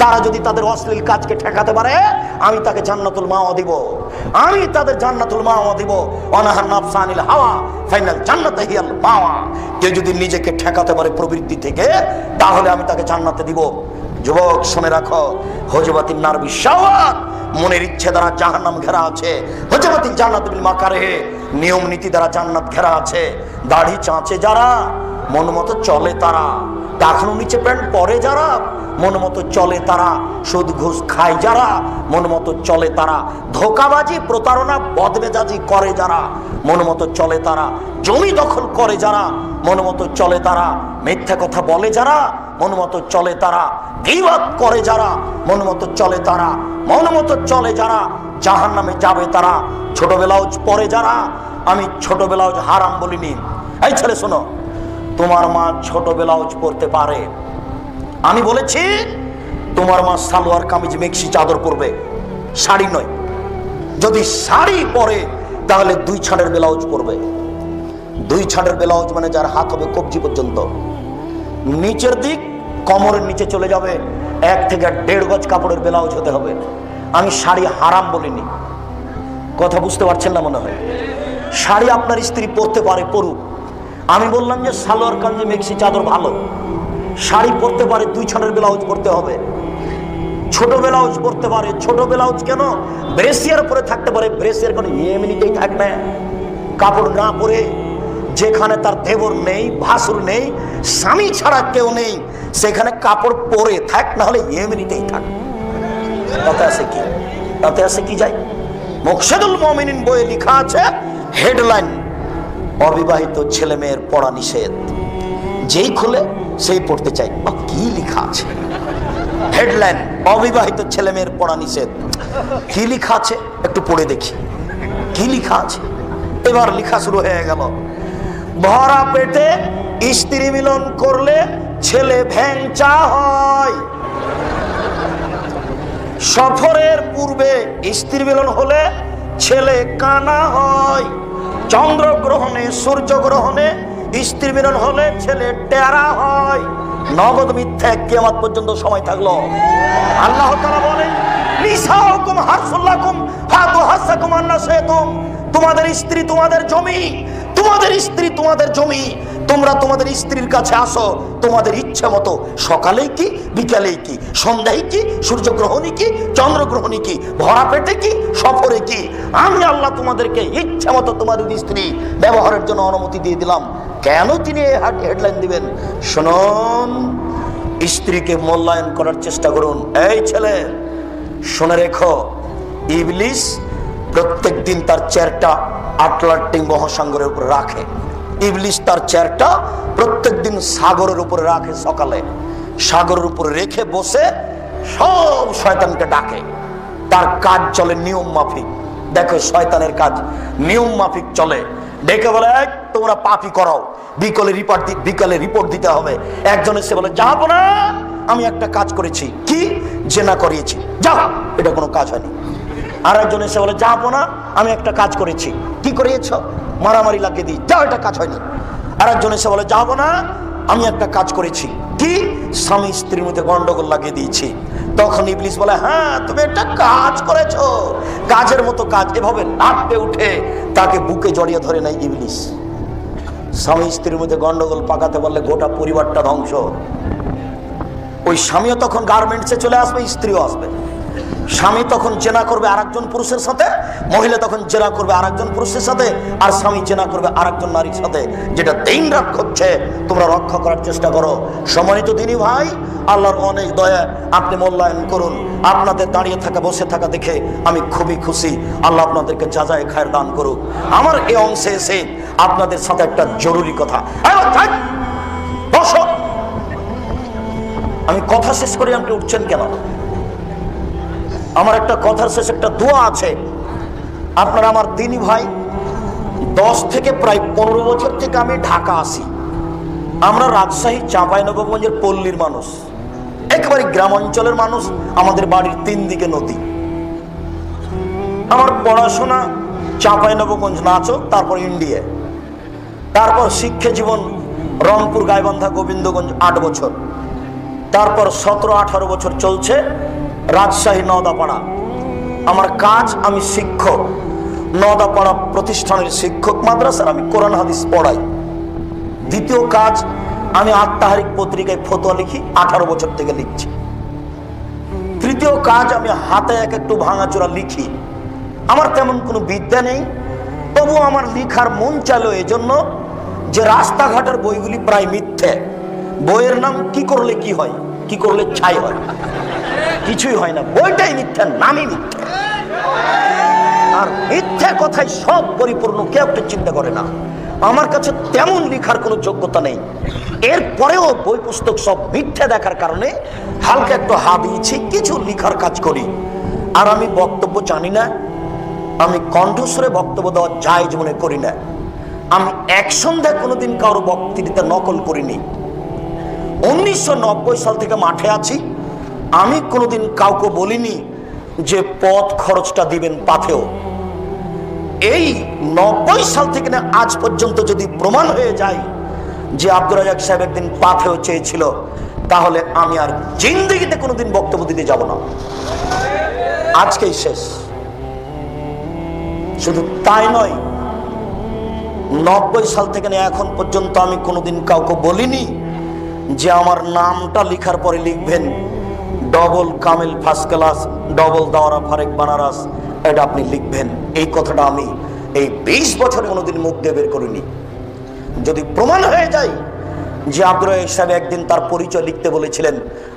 তারা যদি তাদের অশ্লীল কাজকে ঠেকাতে পারে, আমি তাকে জান্নাতুল মাওয়া দিব। আমি তাদের জান্নাতুল মাওয়া দিব। অনাহান নাফসা আনিল হাওয়া ফাইনাল জান্নাতা হিয়াল মাওয়া। কেউ যদি নিজেকে ঠেকাতে পারে প্রবৃত্তি থেকে, তাহলে আমি তাকে জান্নাতে দিব। যুবক শুনে রাখো, হুজুবাতিন নার বিশাওয়াত, মনের ইচ্ছে দ্বারা জাহান্নাম ঘেরা আছে। হুজুবাতিন জান্নাত বিল মাকারিহ, নিয়ম নীতি দ্বারা জান্নাত ঘেরা আছে। দাড়ি চাঁচে যারা, মন মতো চলে তারা। টাকনু নিচে প্যান্ট পরে যারা, মন মতো চলে তারা। সুদ ঘুষ খায় যারা, মন মতো চলে তারা। ধোকাবাজি প্রতারণা বদমেজাজি করে যারা, মন মতো চলে তারা। জমি দখল করে যারা, মন মতো চলে তারা। মিথ্যা কথা বলে যারা, মন মতো চলে তারা। গীবত করে যারা, মন মতো চলে তারা। মন মতো চলে যারা, জাহান্নামে যাবে তারা। ছোট ব্লাউজ পরে যারা, আমি ছোট ব্লাউজ হারাম বলিনি। এই ছেলে শোনো, তোমার মা ছোট ব্লাউজ পরতে পারে, আমি বলেছি তোমার মা সালোয়ার কামিজ মেক্সি চাদর পরবে, শাড়ি নয়। যদি শাড়ি পরে তাহলে 2 ছাড়ের ব্লাউজ পরবে। 2 ছাড়ের ব্লাউজ মানে যার হাত হবে কবজি পর্যন্ত, নিচের দিক কোমরের নিচে চলে যাবে। 1 থেকে 1.5 গজ কাপড়ের ব্লাউজ হতে হবে। আমি শাড়ি হারাম বলিনি, কথা বুঝতে পারছেন না মনে হয়। শাড়ি আপনার স্ত্রী পরতে পারে, পরুক। আমি বললাম যে সালোয়ার কামিজ মেক্সি চাদর ভালো, শাড়ি পরতে পারে, 2 ছাড়ের ব্লাউজ পরতে হবে। ছোট ব্লাউজ পরতে পারে। ছোট ব্লাউজ কেন? ব্রেসিয়ার পরে থাকতে পারে। ব্রেসিয়ার কোনো এমনিতেই থাকবে, কাপড় না পরে। যেখানে তার দেবর নেই, ভাসুর নেই, স্বামী ছাড়া কেউ নেই, সেখানে কাপড় পরে থাক, না হলে এমনিতেই থাক। তাতে আছে কি? তাতে আছে কি যায়? মুকশিদুল মুমিনিন বইয়ে লেখা আছে হেডলাইন, অবিবাহিত ছেলে মেয়ের পড়া নিষেধ। যেই খুলে সেই পড়তে চাই, কি লেখা আছে হেডলাইন, অবিবাহিত ছেলে মেয়ের পড়া নিষেধ। কি লেখা আছে একটু পড়ে দেখি, কি লেখা আছে। এবার লেখা শুরু হয়ে গেল, ভরা পেটে স্ত্রী মিলন করলে ছেলে ভ্যাংচা হয়। সফরের পূর্বে স্ত্রী মিলন হলে ছেলে কানা হয়। চন্দ্রগ্রহণে সূর্যগ্রহণে স্ত্রী মিলন হলে ছেলে টেরা হয়। নগদ মিথ্যা, কিয়ামত পর্যন্ত সময় থাকলো। আল্লাহ তাআলা বলেন নিসাউকুম হারসুল লাকুম ফাতু হাসাকুম আন্নাসাইতুম। তোমাদের স্ত্রী তোমাদের জমি, তোমাদের স্ত্রী তোমাদের জমি। তোমরা তোমাদের স্ত্রীর কাছে আসো তোমাদের ইচ্ছে মতো, সকালেই কি, বিকালেই কি, সন্ধ্যায় কি, সূর্যগ্রহণই কি, চন্দ্রগ্রহণই কি, ভরা পেটে কি, সফরে কি। আমি আল্লাহ তোমাদেরকে ইচ্ছে মতো তোমাদের স্ত্রী ব্যবহারের জন্য অনুমতি দিয়ে দিলাম। কেন তিনি হেডলাইন দিবেন? শুনুন, স্ত্রীকে মূল্যায়ন করার চেষ্টা করুন। এই ছেলে শুনে রেখো, ইবলিস প্রত্যেক দিন তার চেয়ারটা আটলান্টিক মহাসাগরের উপর রাখে। ইবলিস তার চেয়ারটা প্রত্যেক দিন সাগরের উপরে রাখে। সকালে সাগরের উপরে রেখে বসে সব শয়তানকে ডাকে। তার কাজ চলে নিয়ম মাফিক। দেখো শয়তানের কাজ নিয়ম মাফিক চলে। ডেকে বলে তোমরা পাপি করাও, বিকালে রিপোর্ট দিতে হবে। একজন এসে বলে যাবো না, আমি একটা কাজ করেছি। কি? জেনা করিয়েছি, যাও, এটা কোনো কাজ হয়নি। আর একজন এসে বলে যাবো না, আমি একটা কাজ করেছি। কি করিয়েছ? মারামারি লাগিয়ে দিই, যাও, এটা কাজ হয়নি। আর একজন এসে বলে যাবো না, আমি একটা কাজ করেছি। কি? স্বামী স্ত্রীর মধ্যে গন্ডগোল লাগিয়ে দিয়েছি। তখন ইবলিস বলে হ্যাঁ তুমি একটা কাজ করেছো, কাজের মতো কাজ। এভাবে লাফে উঠে তাকে বুকে জড়িয়ে ধরে নেয় ইবলিস। স্বামী স্ত্রীর মধ্যে গন্ডগোল পাকাতে পারলে গোটা পরিবারটা ধ্বংস। ওই স্বামীও তখন গার্মেন্টসে চলে আসবে, স্ত্রীও আসবে। স্বামী তখন জেনা করবে আরেকজন পুরুষের সাথে, মহিলা তখন জেনা করবে আরেকজন পুরুষের সাথে, আর স্বামী জেনা করবে আরেকজন নারীর সাথে। যেটা দিন রাত হচ্ছে, তোমরা রক্ষা করার চেষ্টা করো। সম্মানিত দিনী ভাই, আল্লাহর অনেক দয়া, আপনি মূল্যায়ন করুন। আপনাদের দাঁড়িয়ে থাকা বসে থাকা দেখে আমি খুবই খুশি। আল্লাহ আপনাদেরকে যাজায়ে খায়ের দান করুক। আমার এই অংশে এসে আপনাদের সাথে একটা জরুরি কথা। বসো, আমি কথা শেষ করে আপনি উঠছেন কেন? আমার একটা কথার শেষে একটা দোয়া আছে। আপনারা আমার দিনী ভাই, 10 থেকে প্রায় 15 বছর থেকে আমি ঢাকা আসি। আমরা রাজশাহী চাঁপাইনবাবগঞ্জের পল্লীর মানুষ, একেবারে গ্রাম অঞ্চলের মানুষ। আমাদের বাড়ির 3 দিকে নদী। আমার পড়াশোনা চাঁপাইনবাবগঞ্জ, নাচক, তারপর ইন্ডিয়া, তারপর শিক্ষা জীবন রংপুর, গাইবান্ধা, গোবিন্দগঞ্জ 8 বছর, তারপর 17-18 বছর চলছে রাজশাহী নওদাপাড়া। আমার কাজ, আমি শিক্ষক, নওদাপাড়া প্রতিষ্ঠানের শিক্ষক, মাদ্রাসার আমি কোরআন হাদিস পড়াই। দ্বিতীয় কাজ, আমি আত্মাহারিক পত্রিকায় ফতোয়া লিখি, 18 বছর থেকে লিখছি। তৃতীয় কাজ, আমি হাতে একটু ভাঙাচোরা লিখি। আমার তেমন কোনো বিদ্যা নেই, তবু আমার লিখার মন চাইলো এজন্য যে রাস্তাঘাটের বইগুলি প্রায় মিথ্যে। বইয়ের নাম কি করলে কি হয়, কি করলে ছাই হয়, কিছুই হয় না। বইটাই মিথ্যা, নামই মিথ্যে। আর মিথ্যে কথায় সব পরিপূর্ণ, কেউ একটা চিন্তা করে না। আমার কাছে তেমন লিখার কোনো যোগ্যতা নেই, এরপরেও বই পুস্তক সব মিথ্যে দেখার কারণে হালকা একটু হাত দিয়েছি, কিছু লিখার কাজ করি। আর আমি বক্তব্য জানি না, আমি কণ্ঠস্বরে বক্তব্য দেওয়া জায়েজ মনে করি না। আমি এক সন্ধ্যায় কোনোদিন কারো বক্তৃতা নকল করিনি। 1990 সাল থেকে মাঠে আছি। আমি কোনোদিন কাউকে বলিনি যে পথ খরচটা দিবেন পাথেও। এই 90 সাল থেকে না আজ পর্যন্ত যদি প্রমাণ হয়ে যায় যে আব্দুর রাজ্জাক সাহেব একদিন পাথেও চেয়েছিল, তাহলে আমি আর জিন্দেগিতে কোনোদিন বক্তব্য দিতে যাব না। আজকেই শেষ। শুধু তাই নয়, 90 সাল থেকে এখন পর্যন্ত আমি কোনোদিন কাউকে বলিনি যে আমার নামটা লিখার পরে লিখবেন ডবল কামিল ফার্স্ট ক্লাস, ডবল দাওরা ফারেক বানারস, এটা আপনি লিখবেন। এই কথাটা আমি এই 20 বছরে কোনোদিন মুখ দিয়ে বের করিনি। যদি প্রমাণ হয়ে যায় যে আব্দুর রাজ্জাক সাহেব একদিন তার পরিচয় লিখতে বলেছিলেন,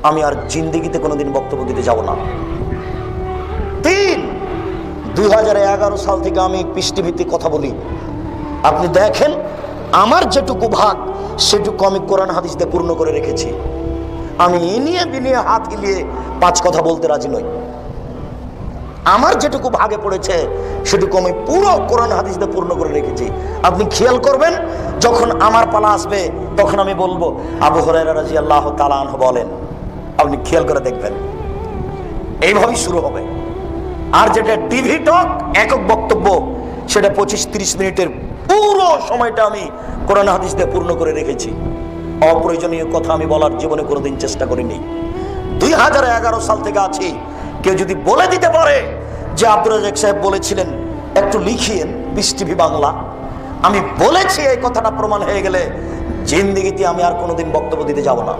আমি আর জিন্দেগিতে কোনোদিন বক্তব্য দিতে যাব না। 3, 2011 সাল থেকে আমি পৃষ্ঠভিত্তিক কথা বলি। আপনি দেখেন আমার যেটুকু ভাগ সেটুকু আমি কোরআন হাদিস দিয়ে পূর্ণ করে রেখেছি। আমি ইনিয়ে বিনিয়ে হাত হিলিয়ে 5 কথা বলতে রাজি নই। আমার যেটুকু ভাগে পড়েছে সেটুকু আমি পুরো কোরআন হাদিস দিয়ে পূর্ণ করে রেখেছি। আপনি খেয়াল করবেন, যখন আমার পালা আসবে তখন আমি বলবো আবু হুরায়রা রাদিয়াল্লাহু তাআলা আনহু বলেন। আপনি খেয়াল করে দেখবেন, এইভাবেই শুরু হবে। আর যেটা টিভি টক একক বক্তব্য, সেটা 25-30 মিনিটের পুরো সময়টা আমি কোরআন হাদিস দিয়ে পূর্ণ করে রেখেছি। অপ্রয়োজনীয় কথা আমি বলার জীবনে কোনোদিন চেষ্টা করিনি। 2011 সাল থেকে আছি। কেউ যদি বলে দিতে পারে যে আব্দুর রাজ্জাক সাহেব বলেছিলেন একটু লিখিয়েন পিস টিভি বাংলা, আমি বলেছি, এই কথাটা প্রমাণ হয়ে গেলে জিন্দেগিতে আমি আর কোনোদিন বক্তব্য দিতে যাব না।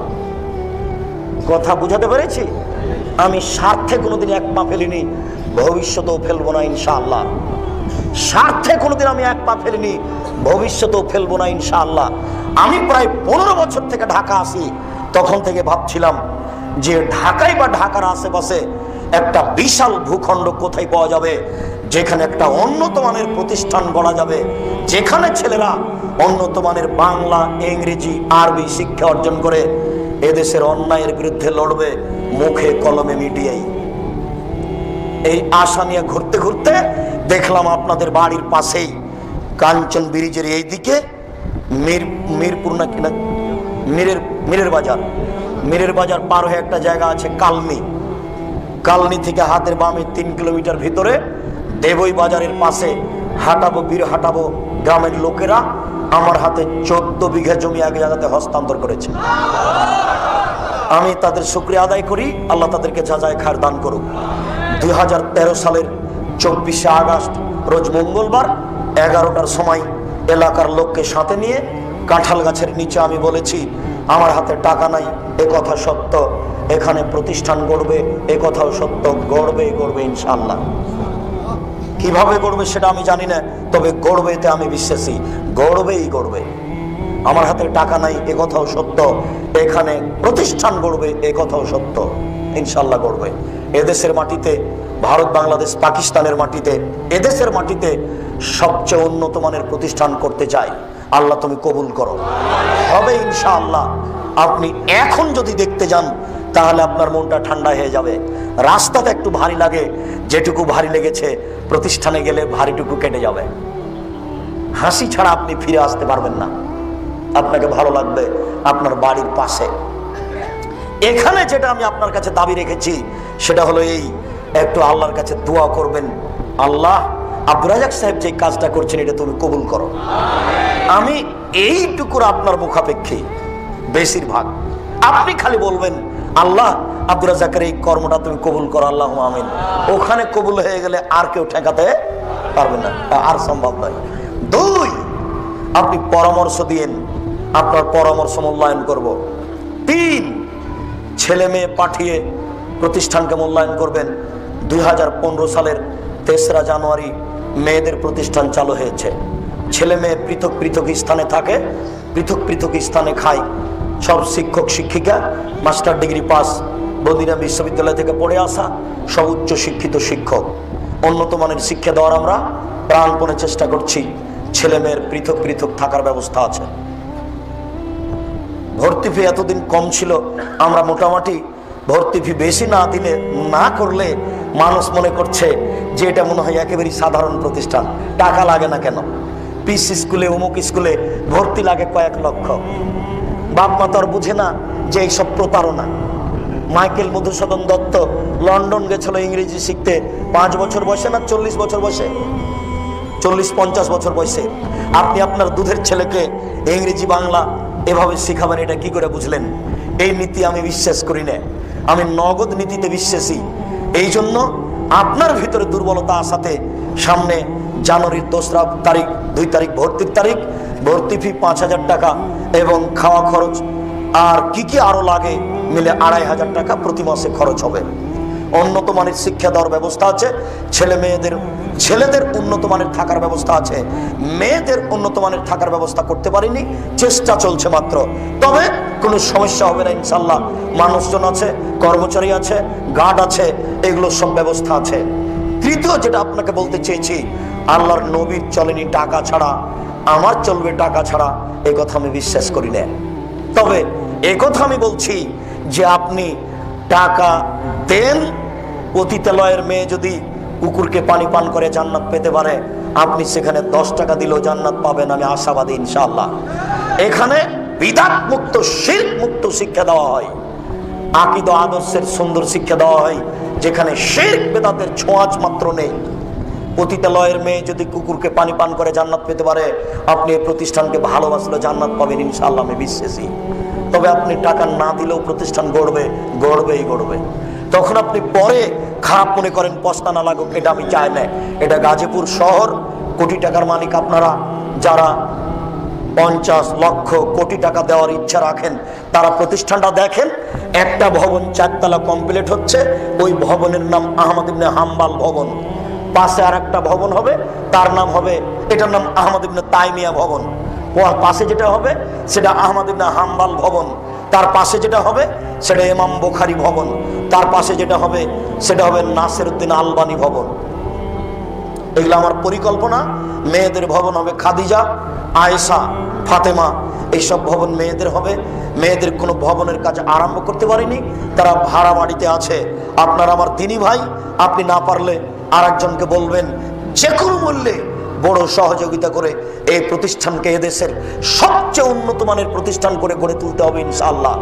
কথা বুঝাতে পেরেছি? আমি স্বার্থে কোনোদিন এক পা ফেলিনি, ভবিষ্যতেও ফেলবো না ইনশাআল্লাহ। স্বার্থে কোনোদিন আমি এক পা ফেলিনি, ভবিষ্যতেও ফেলবো না ইনশাআল্লাহ। আমি প্রায় 15 বছর থেকে ঢাকা আসি। তখন থেকে ভাবছিলাম যে ঢাকায় বা ঢাকার আশেপাশে একটা বিশাল ভূখণ্ড কোথায় পাওয়া যাবে, যেখানে একটা উন্নত মানের প্রতিষ্ঠান গড়া যাবে, যেখানে ছেলেরা উন্নত মানের বাংলা, ইংরেজি, আরবি শিক্ষা অর্জন করে এদেশের অন্যায়ের বিরুদ্ধে লড়বে মুখে কলমে মিডিয়ায়। এই আশা নিয়ে ঘুরতে ঘুরতে দেখলাম আপনাদের বাড়ির পাশেই কাঞ্চন ব্রিজের এই দিকে মিরপুর না কিনা মিরের বাজার পার হয়ে একটা জায়গা আছে কালনি থেকে হাতের বামে 3 কিলোমিটার ভিতরে দেবই বাজারের পাশে হাঁটাবো গ্রামের লোকেরা আমার হাতে 14 বিঘা জমি এক জায়গাতে হস্তান্তর করেছে। আমি তাদের শুকরিয়া আদায় করি, আল্লাহ তাদেরকে যাজায় খায়ের দান করুক। 2013 সালের 24শে আগস্ট রোজ মঙ্গলবার 11টার সময় এলাকার লোককে সাথে নিয়ে কাঁঠাল গাছের নিচে আমি বলেছি, আমার হাতে টাকা নাই, এ কথা সত্য, এখানে প্রতিষ্ঠান গড়বে, এ কথাও সত্য, গড়বে ইনশাআল্লাহ। কিভাবে গড়বে সেটা আমি জানি না, তবে গড়বে এতে আমি বিশ্বাসী, গড়বে। আমার হাতে টাকা নাই, এ কথাও সত্য, এখানে প্রতিষ্ঠান গড়বে, এ কথাও সত্য, ইনশাআল্লাহ গড়বে। এদেশের মাটিতে, ভারত, বাংলাদেশ, পাকিস্তানের মাটিতে, এদেশের মাটিতে সবচেয়ে উন্নত মানের প্রতিষ্ঠান করতে চাই। আল্লাহ তুমি কবুল করো, হবে ইনশাআল্লাহ। আপনি এখন যদি দেখতে যান তাহলে আপনার মনটা ঠান্ডা হয়ে যাবে। রাস্তাতে একটু ভারী লাগে, যেটুকু ভারী লেগেছে প্রতিষ্ঠানে গেলে ভারীটুকু কেটে যাবে। হাসি ছাড়া আপনি ফিরে আসতে পারবেন না। আপনাকে ভালো লাগবে আপনার বাড়ির পাশে। এখানে যেটা আমি আপনার কাছে দাবি রেখেছি সেটা হলো এই, একটু আল্লাহর কাছে দোয়া করবেন, আল্লাহ আব্দুর রাজ্জাক সাহেব যে কাজটা করছেন এটা তুমি কবুল করো। আমি এইটুকুর আপনার মুখাপেক্ষী বেশিরভাগ আপনি খালি বলবেন আল্লাহ আব্দুর রাজ্জাকের এই কর্মটা তুমি কবুল করো, আল্লাহ আমিন। ওখানে কবুল হয়ে গেলে আর কেউ ঠেকাতে পারবে না, আর সম্ভব নয়। দুই, আপনি পরামর্শ দিয়েন, আপনার পরামর্শ মূল্যায়ন করব। তিন, ছেলে মেয়ে পাঠিয়ে প্রতিষ্ঠানকে মূল্যায়ন করবেন। 2015 সালের 3রা জানুয়ারি মেয়েদের প্রতিষ্ঠান চালু হয়েছে। ছেলে মেয়ে পৃথক পৃথক স্থানে থাকে, পৃথক পৃথক স্থানে খায়। সব শিক্ষক শিক্ষিকা মাস্টার ডিগ্রি পাস, বদিনা বিশ্ববিদ্যালয় থেকে পড়ে আসা, সব উচ্চ শিক্ষিত শিক্ষক। উন্নত মানের শিক্ষা দেওয়ার আমরা প্রাণপণে চেষ্টা করছি। ছেলে মেয়ের পৃথক পৃথক থাকার ব্যবস্থা আছে। ভর্তি ফি এতদিন কম ছিল, আমরা মোটামুটি ভর্তি ফি বেশি না করলে মানুষ মনে করছে যে এটা মনে হয় একেবারেই সাধারণ প্রতিষ্ঠান, টাকা লাগে না কেন। পিস স্কুলে অমুক স্কুলে ভর্তি লাগে কয়েক লক্ষ। বাপ মা তো আর বুঝে না যে এইসব প্রতারণা। মাইকেল মধুসূদন দত্ত লন্ডন গেছিল ইংরেজি শিখতে, 5 বছর বয়সে না 40 বছর বয়সে, 40-50 বছর বয়সে। আপনি আপনার দুধের ছেলেকে ইংরেজি বাংলা এভাবে শিখাবেন, এটা কি করে বুঝলেন? এই নীতি আমি বিশ্বাস করি না, আমি নগদ নীতিতে বিশ্বাসী। এই জন্য আপনার ভিতরে দুর্বলতা আসাতে সামনে জানুয়ারির 2 তারিখ ভর্তির তারিখ, ভর্তি ফি 5000 টাকা এবং খাওয়া খরচ আর কি কি আরো লাগে মিলে 2500 টাকা প্রতি মাসে খরচ হবে। উন্নত মানের শিক্ষা দেওয়ার ব্যবস্থা আছে, ছেলেদের উন্নত মানের থাকার ব্যবস্থা আছে, মেয়েদের উন্নত মানের থাকার ব্যবস্থা করতে পারিনি, চেষ্টা চলছে মাত্র। তবে কোনো সমস্যা হবে না ইনশাল্লাহ। মানুষজন আছে, কর্মচারী আছে, গার্ড আছে, এগুলো সব ব্যবস্থা আছে। তৃতীয় যেটা আপনাকে বলতে চেয়েছি, আল্লাহর নবীর চলেনি টাকা ছাড়া, আমার চলবে টাকা ছাড়া, এই কথা আমি বিশ্বাস করি না। তবে এই কথা আমি বলছি যে আপনি টাকা দেন, পতিতালয়ের মেয়ে যদি কুকুরকে পানি পান করে জান্নাত পেতে পারে, আপনি সেখানে 10 টাকা দিলেও জান্নাত পাবেন, আমি আশাবাদী ইনশাআল্লাহ। এখানে বিদআত মুক্ত, শিরক মুক্ত শিক্ষা দেওয়া হয়, আকীদা আদর্শের সুন্দর শিক্ষা দেওয়া হয়, যেখানে শিরক বেদাতের ছোঁয়াচ মাত্র নেই। পতিতালয়ের মেয়ে যদি কুকুরকে পানি পান করে জান্নাত পেতে পারে, আপনি এই প্রতিষ্ঠানকে ভালোবাসলে জান্নাত পাবেন ইনশাআল্লাহ, আমি বিশ্বাসী। তবে আপনি টাকা না দিলেও প্রতিষ্ঠান গড়বে। তখন আপনি পরে খারাপ মনে করেন, পস্তানা লাগুক, এটা আমি চাই না। এটা গাজীপুর শহর, কোটি টাকার মালিক আপনারা, যারা 50 লক্ষ কোটি টাকা দেওয়ার ইচ্ছা রাখেন, তারা প্রতিষ্ঠানটা দেখেন। একটা ভবন 4 তলা কমপ্লিট হচ্ছে, ওই ভবনের নাম আহমদ ইবনে হাম্বাল ভবন। পাশে আর একটা ভবন হবে, তার নাম হবে, এটার নাম আহমদ ইবনে তাইমিয়া ভবন। ওর পাশে যেটা হবে সেটা আহমদ ইবনে হাম্বাল ভবন। তার পাশে যেটা হবে সেটা ইমাম বুখারী ভবন। তার পাশে যেটা হবে সেটা হবে নাসিরউদ্দিন আলবানী ভবন। এগুলো আমার পরিকল্পনা। মেয়েদের ভবন হবে খাদিজা, আয়েশা, ফাতেমা, এইসব ভবন মেয়েদের হবে। মেয়েদের কোনো ভবনের কাজ আরম্ভ করতে পারিনি, তারা ভাড়া বাড়িতে আছে। আপনার আমার দিনী ভাই, আপনি না পারলে আর একজনকে বলবেন, যে কোনো মূল্যে বড় সহযোগিতা করে এই প্রতিষ্ঠানকে এদেশের সবচেয়ে উন্নত মানের প্রতিষ্ঠান করে গড়ে তুলতে হবে ইনশাআল্লাহ।